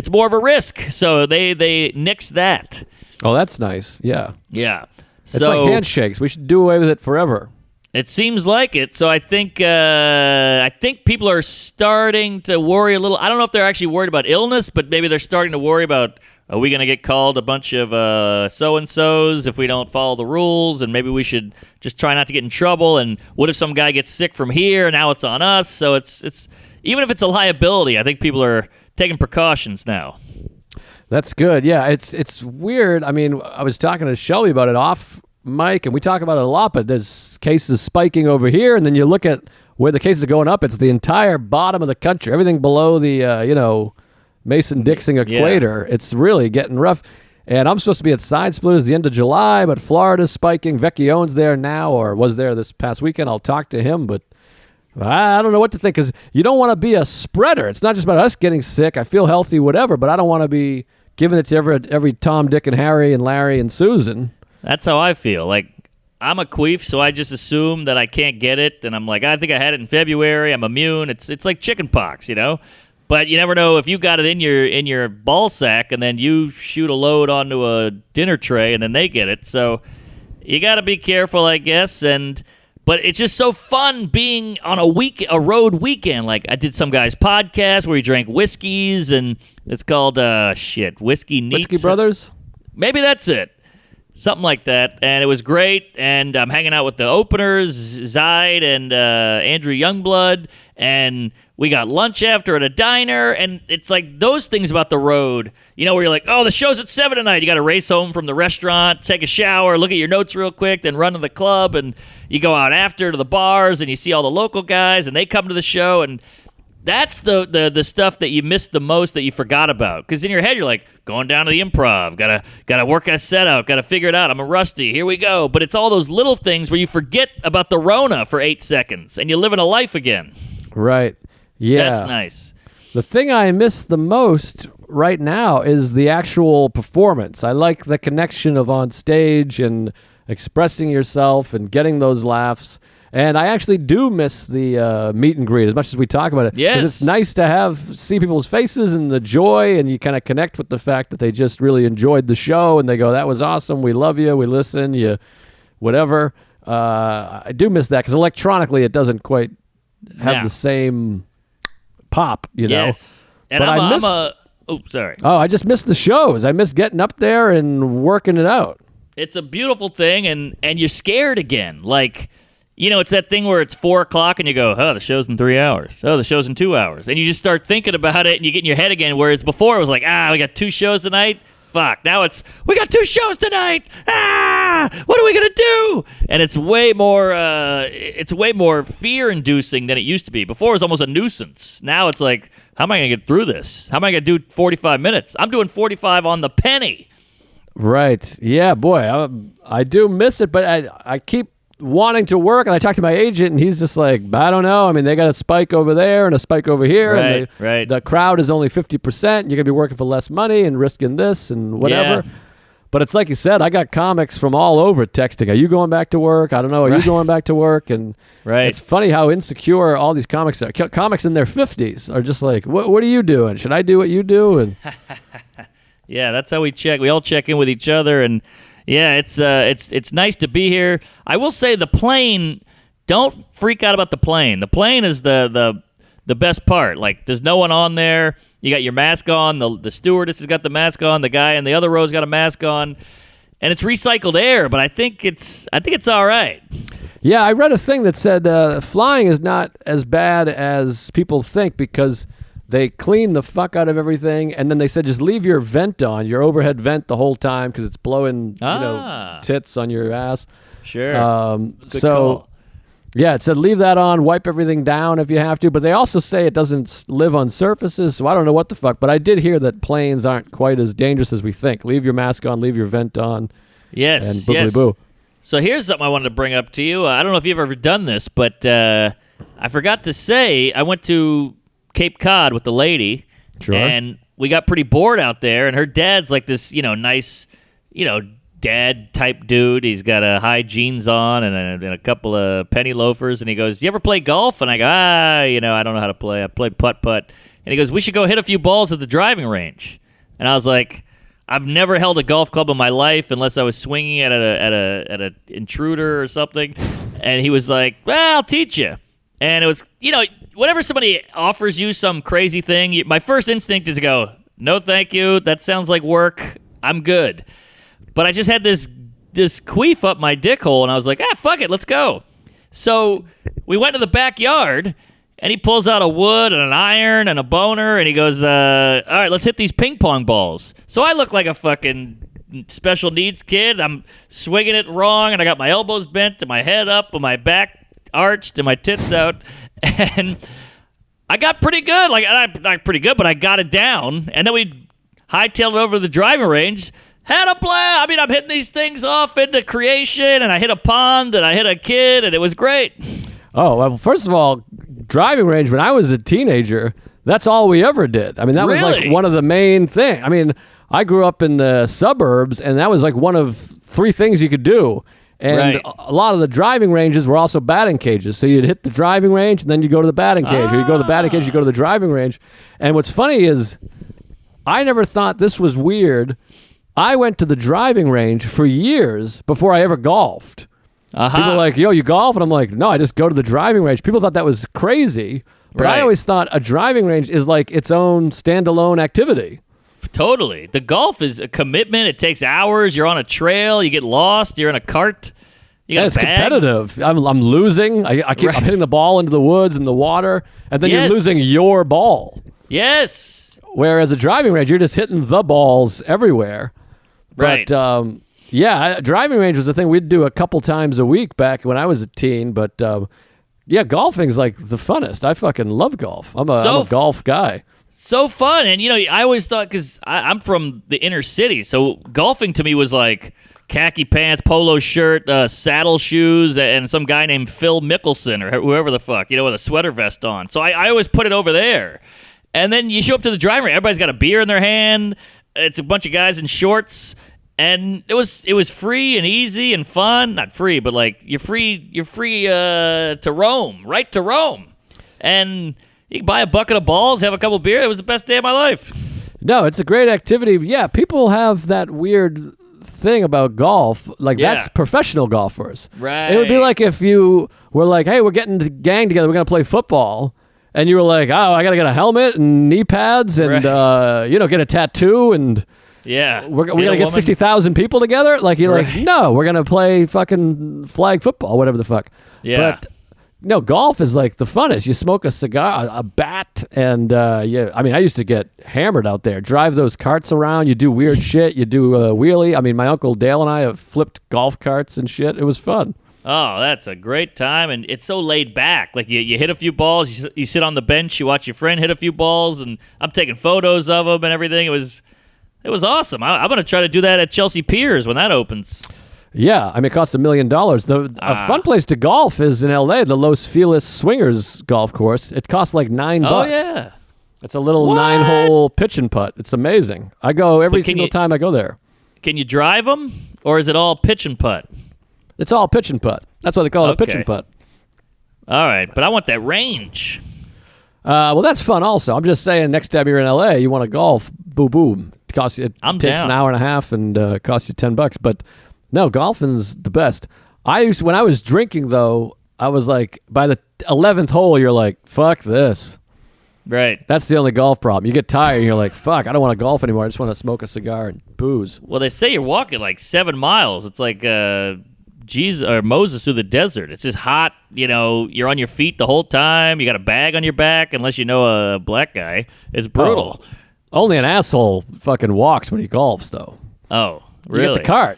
more of a risk. So they nixed that. Oh, that's nice. Yeah. Yeah. It's like handshakes. We should do away with it forever. It seems like it. So I think people are starting to worry a little. I don't know if they're actually worried about illness, but maybe they're starting to worry about, are we going to get called a bunch of so-and-sos if we don't follow the rules? And maybe we should just try not to get in trouble. And what if some guy gets sick from here? Now it's on us. So it's even if it's a liability, I think people are taking precautions now. That's good. Yeah, it's weird. I mean, I was talking to Shelby about it off mic, and we talk about it a lot, but there's cases spiking over here, and then you look at where the cases are going up, it's the entire bottom of the country. Everything below the, Mason-Dixon equator. Yeah. It's really getting rough. And I'm supposed to be at Side Splitters the end of July, but Florida's spiking. Vecchione's there now, or was there this past weekend. I'll talk to him, but I don't know what to think, because you don't want to be a spreader. It's not just about us getting sick. I feel healthy, whatever, but I don't want to be giving it to every Tom, Dick, and Harry, and Larry, and Susan. That's how I feel. Like, I'm a queef, so I just assume that I can't get it, and I'm like, I think I had it in February. I'm immune. It's like chicken pox, But you never know if you got it in your ball sack, and then you shoot a load onto a dinner tray, and then they get it. So you got to be careful, I guess. But it's just so fun being on a road weekend. Like, I did some guy's podcast where he drank whiskeys, and it's called Whiskey Neat. Whiskey Brothers? Maybe that's it. Something like that. And it was great. And I'm hanging out with the openers, Zide and Andrew Youngblood. And we got lunch after at a diner. And it's like those things about the road, where you're like, oh, the show's at 7 tonight. You got to race home from the restaurant, take a shower, look at your notes real quick, then run to the club. And you go out after to the bars, and you see all the local guys, and they come to the show. And that's the stuff that you missed the most, that you forgot about. Because in your head, you're like, going down to the Improv, gotta work a set out, gotta figure it out. I'm a rusty, here we go. But it's all those little things where you forget about the Rona for 8 seconds, and you're living a life again. Right. Yeah. That's nice. The thing I miss the most right now is the actual performance. I like the connection of on stage and expressing yourself and getting those laughs. And I actually do miss the meet and greet as much as we talk about it. Yes. 'Cause it's nice to see people's faces and the joy, and you kind of connect with the fact that they just really enjoyed the show, and they go, that was awesome, we love you, we listen, you whatever. I do miss that, because electronically it doesn't quite have the same pop, Yes. And but I just miss the shows. I miss getting up there and working it out. It's a beautiful thing, and you're scared again. Like, it's that thing where it's 4 o'clock and you go, oh, the show's in 3 hours. Oh, the show's in 2 hours. And you just start thinking about it, and you get in your head again, whereas before it was like, we got 2 shows tonight. Fuck. Now it's, we got 2 shows tonight. What are we going to do? And it's way more fear-inducing than it used to be. Before it was almost a nuisance. Now it's like, how am I going to get through this? How am I going to do 45 minutes? I'm doing 45 on the penny. Right. Yeah, boy. I do miss it, but I keep wanting to work, and I talked to my agent, and he's just like, I don't know. I mean, they got a spike over there and a spike over here, right. The crowd is only 50%. You're gonna be working for less money and risking this and whatever. Yeah. But it's like you said, I got comics from all over texting. Are you going back to work? I don't know. Are you going back to work? And it's funny how insecure all these comics are. Comics in their 50s are just like, what are you doing? Should I do what you do? And yeah, that's how we check. We all check in with each other, and yeah, it's nice to be here. I will say the plane. Don't freak out about the plane. The plane is the best part. Like, there's no one on there. You got your mask on. The stewardess has got the mask on. The guy in the other row's got a mask on, and it's recycled air. But I think it's all right. Yeah, I read a thing that said flying is not as bad as people think because they clean the fuck out of everything, and then they said just leave your vent on, your overhead vent, the whole time because it's blowing tits on your ass. Sure. So. Call. Yeah, it said leave that on, wipe everything down if you have to, but they also say it doesn't live on surfaces, so I don't know what the fuck, but I did hear that planes aren't quite as dangerous as we think. Leave your mask on, leave your vent on. Yes, and boobly-boo. So here's something I wanted to bring up to you. I don't know if you've ever done this, but I forgot to say I went to Cape Cod with the lady, and we got pretty bored out there, and her dad's like this, nice, dad type dude. He's got high jeans on and a couple of penny loafers, and he goes, "You ever play golf?" And I go, I don't know how to play. I play putt-putt. And he goes, "We should go hit a few balls at the driving range." And I was like, I've never held a golf club in my life unless I was swinging at a intruder or something. And he was like, "Well, I'll teach you." And it was, whenever somebody offers you some crazy thing, my first instinct is to go, "No, thank you. That sounds like work. I'm good." But I just had this queef up my dick hole, and I was like, fuck it, let's go. So we went to the backyard, and he pulls out a wood and an iron and a boner, and he goes, all right, let's hit these ping pong balls. So I look like a fucking special needs kid. I'm swinging it wrong, and I got my elbows bent and my head up and my back arched and my tits out. And I got pretty good. Like, not pretty good, but I got it down. And then we hightailed it over to the driving range. Had a blast. I mean, I'm hitting these things off into creation, and I hit a pond, and I hit a kid, and it was great. Oh, well, first of all, driving range, when I was a teenager, that's all we ever did. I mean, that was like one of the main things. I mean, I grew up in the suburbs, and that was like one of 3 things you could do. And a lot of the driving ranges were also batting cages. So you'd hit the driving range, and then you'd go to the batting cage. Or you'd go to the batting cage, you'd go to the driving range. And what's funny is I never thought this was weird. I went to the driving range for years before I ever golfed. People were like, "Yo, you golf?" And I'm like, "No, I just go to the driving range." People thought that was crazy, but I always thought a driving range is like its own standalone activity. Totally. The golf is a commitment. It takes hours. You're on a trail. You get lost. You're in a cart. You got it's competitive. I'm losing. I'm hitting the ball into the woods and the water, and then you're losing your ball. Yes. Whereas a driving range, you're just hitting the balls everywhere. Right. But, driving range was a thing we'd do a couple times a week back when I was a teen. But, golfing's like the funnest. I fucking love golf. I'm a golf guy. So fun. And, I always thought, because I'm from the inner city, so golfing to me was like khaki pants, polo shirt, saddle shoes, and some guy named Phil Mickelson or whoever the fuck, with a sweater vest on. So I always put it over there. And then you show up to the driving range, everybody's got a beer in their hand. It's a bunch of guys in shorts, and it was free and easy and fun. Not free, but like you're free to roam, right to roam. And you can buy a bucket of balls, have a couple beer. It was the best day of my life. No, it's a great activity. Yeah, people have that weird thing about golf. Like that's professional golfers. Right. It would be like if you were like, "Hey, we're getting the gang together. We're gonna play football." And you were like, "Oh, I got to get a helmet and knee pads and, get a tattoo. And we're going to get 60,000 people together." Like, you're like, "No, we're going to play fucking flag football," whatever the fuck. Yeah. But, no, golf is like the funnest. You smoke a cigar, a bat, and, I used to get hammered out there. Drive those carts around. You do weird shit. You do a wheelie. I mean, my Uncle Dale and I have flipped golf carts and shit. It was fun. Oh, that's a great time, and it's so laid back. Like, you hit a few balls, you sit on the bench, you watch your friend hit a few balls, and I'm taking photos of them and everything. It was awesome. I'm going to try to do that at Chelsea Piers when that opens. Yeah, I mean, it costs $1 million. A fun place to golf is in L.A., the Los Feliz Swingers golf course. It costs like $9. Oh, yeah. It's a little 9-hole pitch and putt. It's amazing. I go every single time I go there. Can you drive them, or is it all pitch and putt? It's all pitch and putt. That's why they call it a pitch Okay. and putt. All right, but I want that range. Well, that's fun also. I'm just saying, next time you're in L.A., you want to golf, boom. It takes I'm an down. hour and a half and costs you $10. But no, golfing's the best. When I was drinking, though, I was like, by the 11th hole, you're like, fuck this. Right. That's the only golf problem. You get tired, and you're like, fuck, I don't want to golf anymore. I just want to smoke a cigar and booze. Well, they say you're walking like 7 miles. It's like Jesus or Moses through the desert. It's just hot. You know, you're on your feet the whole time. You got a bag on your back, unless you know a black guy. It's brutal. Oh, only an asshole fucking walks when he golfs, though. Oh, You really? get the cart.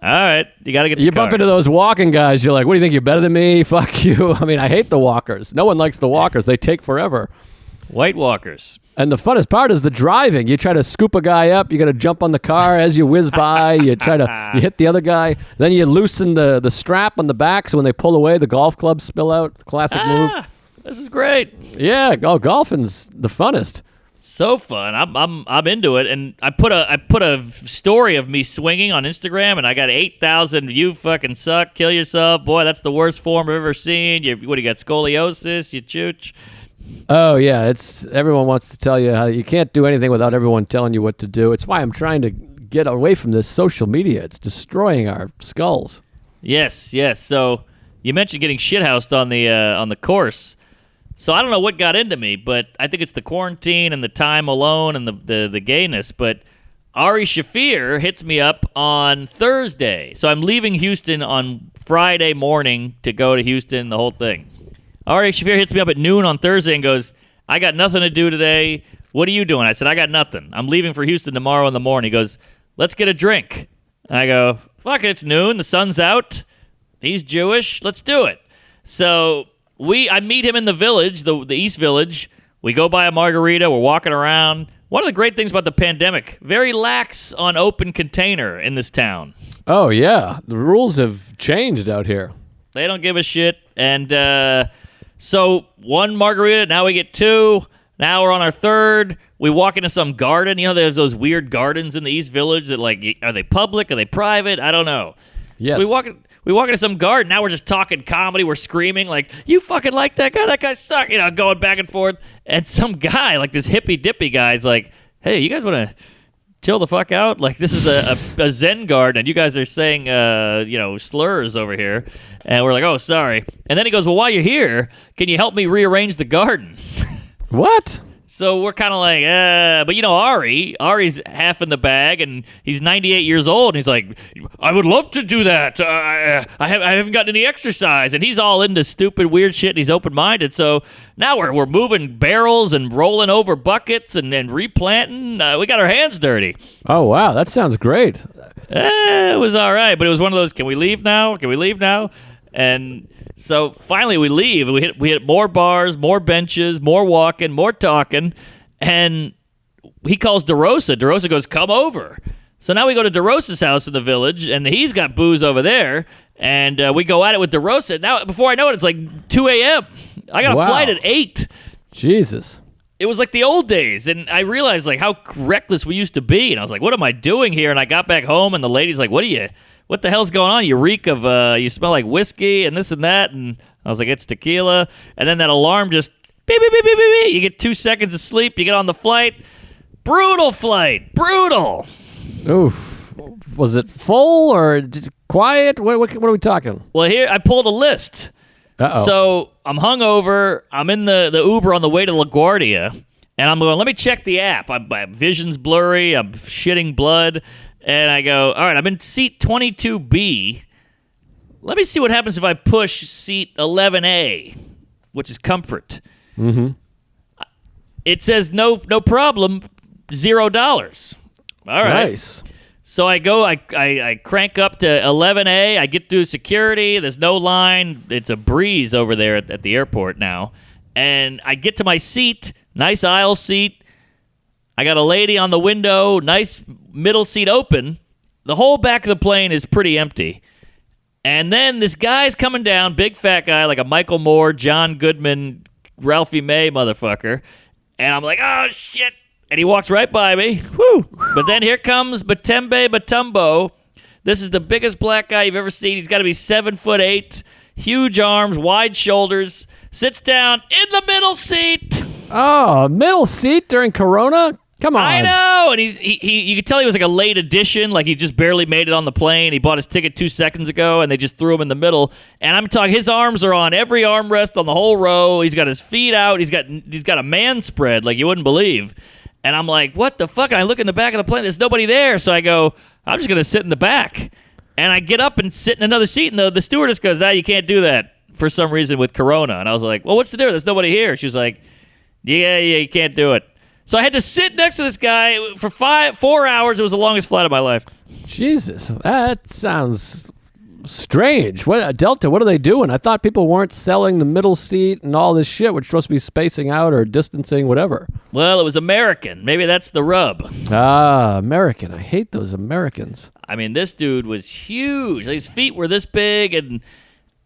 All right, you got to get the You car. bump into those walking guys, you're like, what do you think, you're better than me? Fuck you. I mean, I hate the walkers. No one likes the walkers. They take forever. White Walkers. And the funnest part is the driving. You try to scoop a guy up, you got to jump on the car as you whiz by, you hit the other guy, then you loosen the strap on the back so when they pull away, the golf clubs spill out. Classic move. This is great. Yeah, golfing's the funnest. So fun. I'm into it, and I put a story of me swinging on Instagram, and I got 8,000. You fucking suck. Kill yourself, boy. That's the worst form I've ever seen. What do you got? Scoliosis? You chooch. Oh yeah, everyone wants to tell you how you can't do anything without everyone telling you what to do. It's why I'm trying to get away from this social media. It's destroying our skulls. Yes. So you mentioned getting shithoused on the course. So I don't know what got into me, but I think it's the quarantine and the time alone and the gayness. But Ari Shafir hits me up on Thursday. So I'm leaving Houston on Friday morning to go to Houston, the whole thing. Ari Shafir hits me up at noon on Thursday and goes, I got nothing to do today. What are you doing? I said, I got nothing. I'm leaving for Houston tomorrow in the morning. He goes, let's get a drink. And I go, fuck it, it's noon. The sun's out. He's Jewish. Let's do it. So I meet him in the village, the East Village. We go buy a margarita. We're walking around. One of the great things about the pandemic, very lax on open container in this town. Oh yeah, the rules have changed out here. They don't give a shit. And so one margarita, now we get two. Now we're on our third. We walk into some garden. You know, there's those weird gardens in the East Village that, like, are they public? Are they private? I don't know. Yes. So we walk into some garden. Now we're just talking comedy. We're screaming like, you fucking like that guy? That guy sucks. You know, going back and forth. And some guy, like this hippy-dippy guy, is like, hey, you guys want to chill the fuck out? Like, this is a Zen garden, and you guys are saying, slurs over here. And we're like, oh, sorry. And then he goes, well, while you're here, can you help me rearrange the garden? What? So we're kind of like, but you know, Ari's half in the bag, and he's 98 years old, and he's like, I would love to do that. I haven't gotten any exercise, and he's all into stupid, weird shit, and he's open-minded. So now we're moving barrels and rolling over buckets and replanting. We got our hands dirty. Oh wow, that sounds great. It was all right, but it was one of those, can we leave now? And so finally we leave. We hit more bars, more benches, more walking, more talking. And he calls DeRosa. DeRosa goes, come over. So now we go to DeRosa's house in the village, and he's got booze over there. And we go at it with DeRosa. Now, before I know it, it's like 2 a.m. I got a flight at 8. Jesus. It was like the old days, and I realized like how reckless we used to be. And I was like, what am I doing here? And I got back home, and the lady's like, what the hell's going on? You reek of, you smell like whiskey and this and that. And I was like, it's tequila. And then that alarm just, beep, beep, beep, beep, beep, beep. You get 2 seconds of sleep. You get on the flight. Brutal flight. Brutal. Oof. Was it full or just quiet? What are we talking? Well, here, I pulled a list. Uh-oh. So I'm hungover. I'm in the Uber on the way to LaGuardia. And I'm going, let me check the app. My vision's blurry. I'm shitting blood. And I go, all right, I'm in seat 22B. Let me see what happens if I push seat 11A, which is comfort. Mm-hmm. It says no problem, $0. All right. Nice. So I go, I crank up to 11A. I get through security. There's no line. It's a breeze over there at the airport now. And I get to my seat, nice aisle seat. I got a lady on the window, nice middle seat open. The whole back of the plane is pretty empty. And then this guy's coming down, big fat guy, like a Michael Moore, John Goodman, Ralphie May motherfucker. And I'm like, oh, shit. and he walks right by me. Woo! But then here comes Batembe Batumbo. This is the biggest black guy you've ever seen. He's got to be 7'8", huge arms, wide shoulders. Sits down in the middle seat. Oh, middle seat during Corona? Come on. I know, and you could tell he was like a late addition, like he just barely made it on the plane. He bought his ticket 2 seconds ago, and they just threw him in the middle. And I'm talking, his arms are on every armrest on the whole row. He's got his feet out. He's got a man spread like you wouldn't believe. And I'm like, what the fuck? And I look in the back of the plane. There's nobody there. So I go, I'm just gonna sit in the back. And I get up and sit in another seat, and the stewardess goes, you can't do that for some reason with Corona. And I was like, well, what's the difference? There's nobody here. She was like, yeah, you can't do it. So I had to sit next to this guy for 4 hours. It was the longest flight of my life. Jesus, that sounds strange. Delta, what are they doing? I thought people weren't selling the middle seat and all this shit. We're supposed to be spacing out or distancing, whatever. Well, it was American. Maybe that's the rub. American. I hate those Americans. I mean, this dude was huge. His feet were this big, and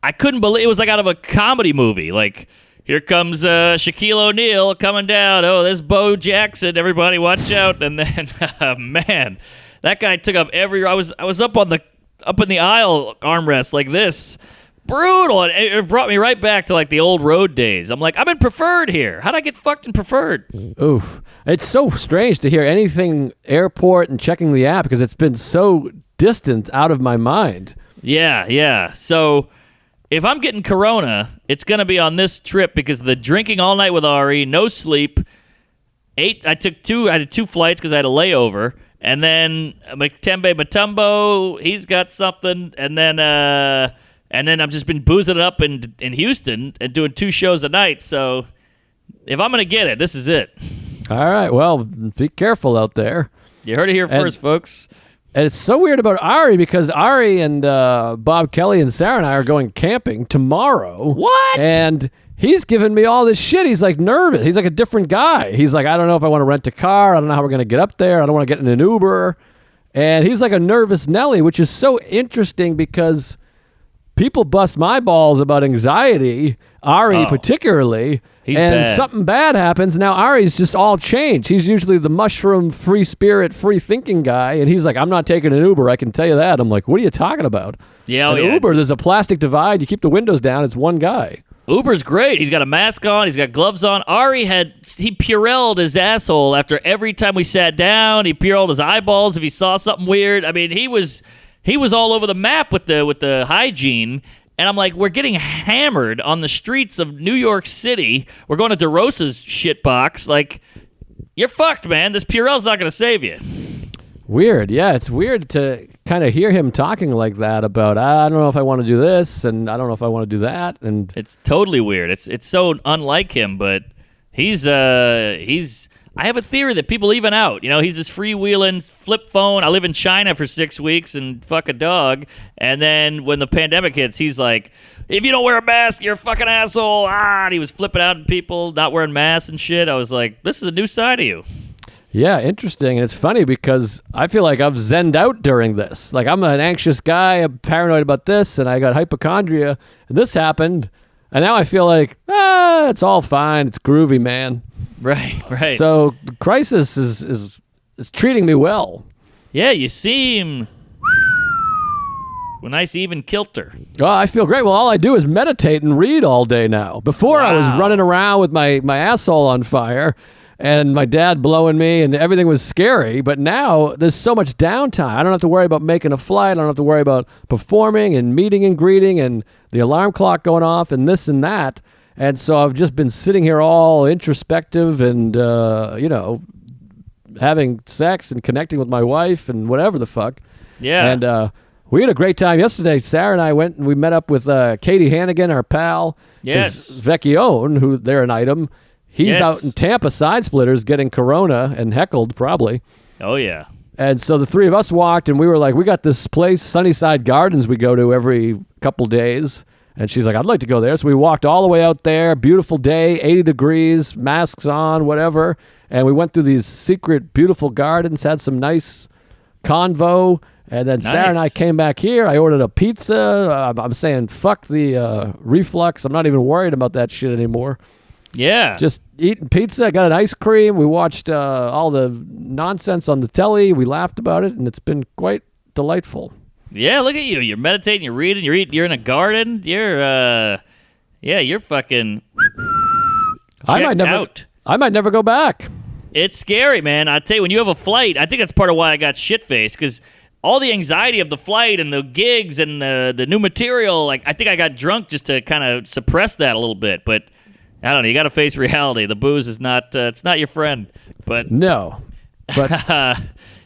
I couldn't believe it was like out of a comedy movie. Like, here comes Shaquille O'Neal coming down. Oh, there's Bo Jackson. Everybody watch out. And then, man, that guy took up every... I was up in the aisle armrest like this. Brutal. And it brought me right back to like the old road days. I'm like, I'm in preferred here. How'd I get fucked in preferred? Oof. It's so strange to hear anything airport and checking the app because it's been so distant out of my mind. Yeah. So... if I'm getting Corona, it's going to be on this trip because of the drinking all night with Ari, no sleep. I had 2 flights because I had a layover. And then Batembe Batumbo, he's got something. And then I've just been boozing it up in Houston and doing 2 shows a night. So if I'm going to get it, this is it. All right. Well, be careful out there. You heard it here first, folks. And it's so weird about Ari because Ari and Bob Kelly and Sarah and I are going camping tomorrow. What? And he's giving me all this shit. He's like nervous. He's like a different guy. He's like, I don't know if I want to rent a car. I don't know how we're going to get up there. I don't want to get in an Uber. And he's like a nervous Nelly, which is so interesting because people bust my balls about anxiety, Ari particularly. He's and bad. Something bad happens. Now Ari's just all changed. He's usually the mushroom, free spirit, free thinking guy. And he's like, I'm not taking an Uber. I can tell you that. I'm like, what are you talking about? Yeah, Uber, there's a plastic divide. You keep the windows down. It's one guy. Uber's great. He's got a mask on. He's got gloves on. Ari he Purelled his asshole after every time we sat down. He Purelled his eyeballs if he saw something weird. I mean, he was all over the map with the hygiene. And I'm like, we're getting hammered on the streets of New York City. We're going to DeRosa's shitbox. Like, you're fucked, man. This Purell's not going to save you. Weird. Yeah, it's weird to kind of hear him talking like that about, I don't know if I want to do this, and I don't know if I want to do that. And it's totally weird. It's so unlike him, but he's I have a theory that people even out. You know, he's this freewheeling flip phone. I live in China for 6 weeks and fuck a dog. And then when the pandemic hits, he's like, if you don't wear a mask, you're a fucking asshole. And he was flipping out at people, not wearing masks and shit. I was like, this is a new side of you. Yeah, interesting. And it's funny because I feel like I've zenned out during this. Like, I'm an anxious guy. I'm paranoid about this, and I got hypochondria. And this happened. And now I feel like, it's all fine. It's groovy, man. Right. So the crisis is treating me well. Yeah, you seem a nice even kilter. Oh, I feel great. Well, all I do is meditate and read all day now. Before I was running around with my asshole on fire and my dad blowing me and everything was scary. But now there's so much downtime. I don't have to worry about making a flight. I don't have to worry about performing and meeting and greeting and the alarm clock going off and this and that. And so I've just been sitting here all introspective and, having sex and connecting with my wife and whatever the fuck. Yeah. And we had a great time yesterday. Sarah and I went and we met up with Katie Hannigan, our pal. Yes. Vecchione, who they're an item. He's out in Tampa Side Splitters getting corona and heckled probably. Oh, yeah. And so the three of us walked and we were like, we got this place, Sunnyside Gardens, we go to every couple days. And she's like, I'd like to go there. So we walked all the way out there. Beautiful day, 80 degrees, masks on, whatever. And we went through these secret, beautiful gardens, had some nice convo. And then Sarah and I came back here. I ordered a pizza. I'm saying, fuck the reflux. I'm not even worried about that shit anymore. Yeah. Just eating pizza. I got an ice cream. We watched all the nonsense on the telly. We laughed about it, and it's been quite delightful. Yeah, look at you. You're meditating, you're reading, you're eating, you're in a garden. You're fucking checked out. I might never go back. It's scary, man. I tell you, when you have a flight, I think that's part of why I got shit-faced, because all the anxiety of the flight and the gigs and the new material, like, I think I got drunk just to kind of suppress that a little bit. But I don't know. You got to face reality. The booze is not it's not your friend. But no. But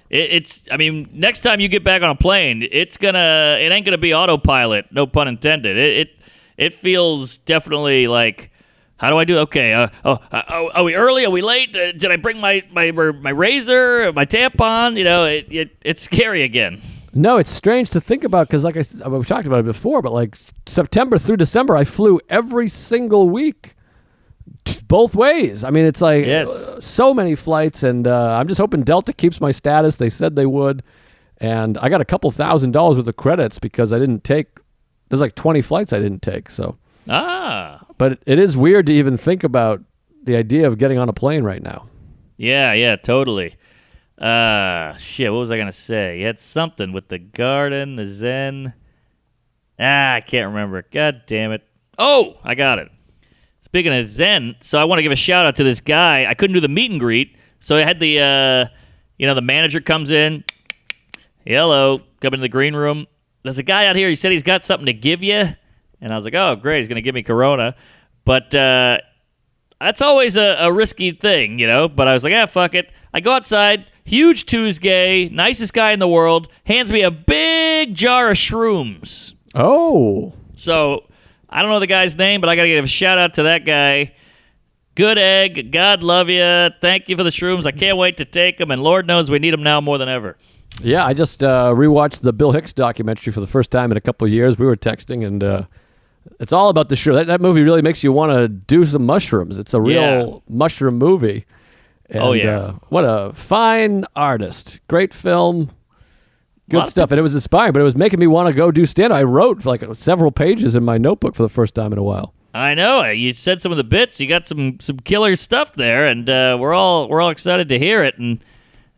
it's. I mean, next time you get back on a plane, it ain't gonna be autopilot. No pun intended. It feels definitely like. How do I do? Okay. Are we early? Are we late? Did I bring my razor, my tampon? You know, it's scary again. No, it's strange to think about because, like we've talked about it before, but like September through December, I flew every single week, both ways. I mean, it's like so many flights, and I'm just hoping Delta keeps my status. They said they would, and I got a couple $1,000s worth of credits because I didn't take. There's like 20 flights I didn't take, so. But it is weird to even think about the idea of getting on a plane right now. Yeah, totally. Shit, what was I going to say? You had something with the garden, the Zen. I can't remember. God damn it. Oh, I got it. Speaking of Zen, so I want to give a shout out to this guy. I couldn't do the meet and greet, so I had the manager comes in. Hello, come into the green room. There's a guy out here. He said he's got something to give you. And I was like, oh, great, he's going to give me Corona. But that's always a risky thing, you know? But I was like, fuck it. I go outside, huge Tuesday, nicest guy in the world, hands me a big jar of shrooms. Oh. So I don't know the guy's name, but I got to give a shout-out to that guy. Good egg. God love you. Thank you for the shrooms. I can't wait to take them, and Lord knows we need them now more than ever. Yeah, I just rewatched the Bill Hicks documentary for the first time in a couple of years. We were texting, and it's all about the shrooms. That movie really makes you want to do some mushrooms. It's a real mushroom movie. And, what a fine artist. Great film. Good stuff. And it was inspiring, but it was making me want to go do stand-up. I wrote for like several pages in my notebook for the first time in a while. I know. You said some of the bits. You got some killer stuff there, and we're all excited to hear it. And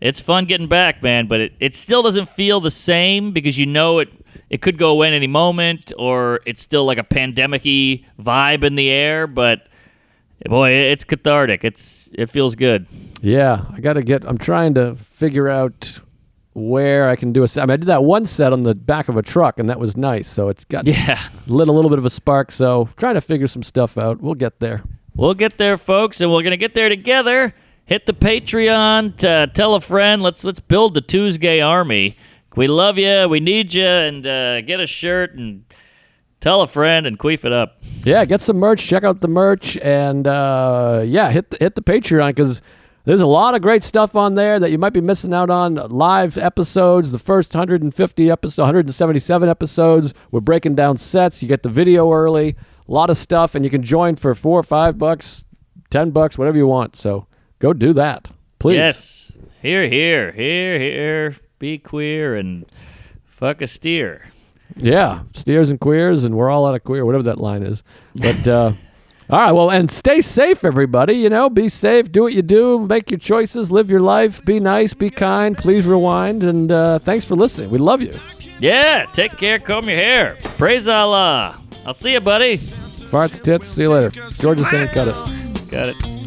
it's fun getting back, man. But it still doesn't feel the same because you know it could go away at any moment, or it's still like a pandemic-y vibe in the air. But boy, it's cathartic. It feels good. Yeah, I'm trying to figure out where I can do a set. I mean, I did that one set on the back of a truck, and that was nice. So it's got lit a little bit of a spark. So trying to figure some stuff out. We'll get there. We'll get there, folks, and we're gonna get there together. Hit the Patreon. Tell a friend. Let's build the Tuesday army. We love you. We need you. And get a shirt and tell a friend and queef it up. Yeah, get some merch. Check out the merch, and hit the Patreon because there's a lot of great stuff on there that you might be missing out on. Live episodes, the first 177 episodes. We're breaking down sets. You get the video early. A lot of stuff, and you can join for $4 or $5, $10, whatever you want. So go do that, please. Yes. Here. Be queer and fuck a steer. Yeah, steers and queers, and we're all out of queer, whatever that line is. But all right, well, and stay safe, everybody. You know, be safe, do what you do, make your choices, live your life, be nice, be kind, please rewind, and thanks for listening. We love you. Yeah, take care, comb your hair. Praise Allah. I'll see you, buddy. Farts, tits, see you later. Georgia saying cut it. Got it.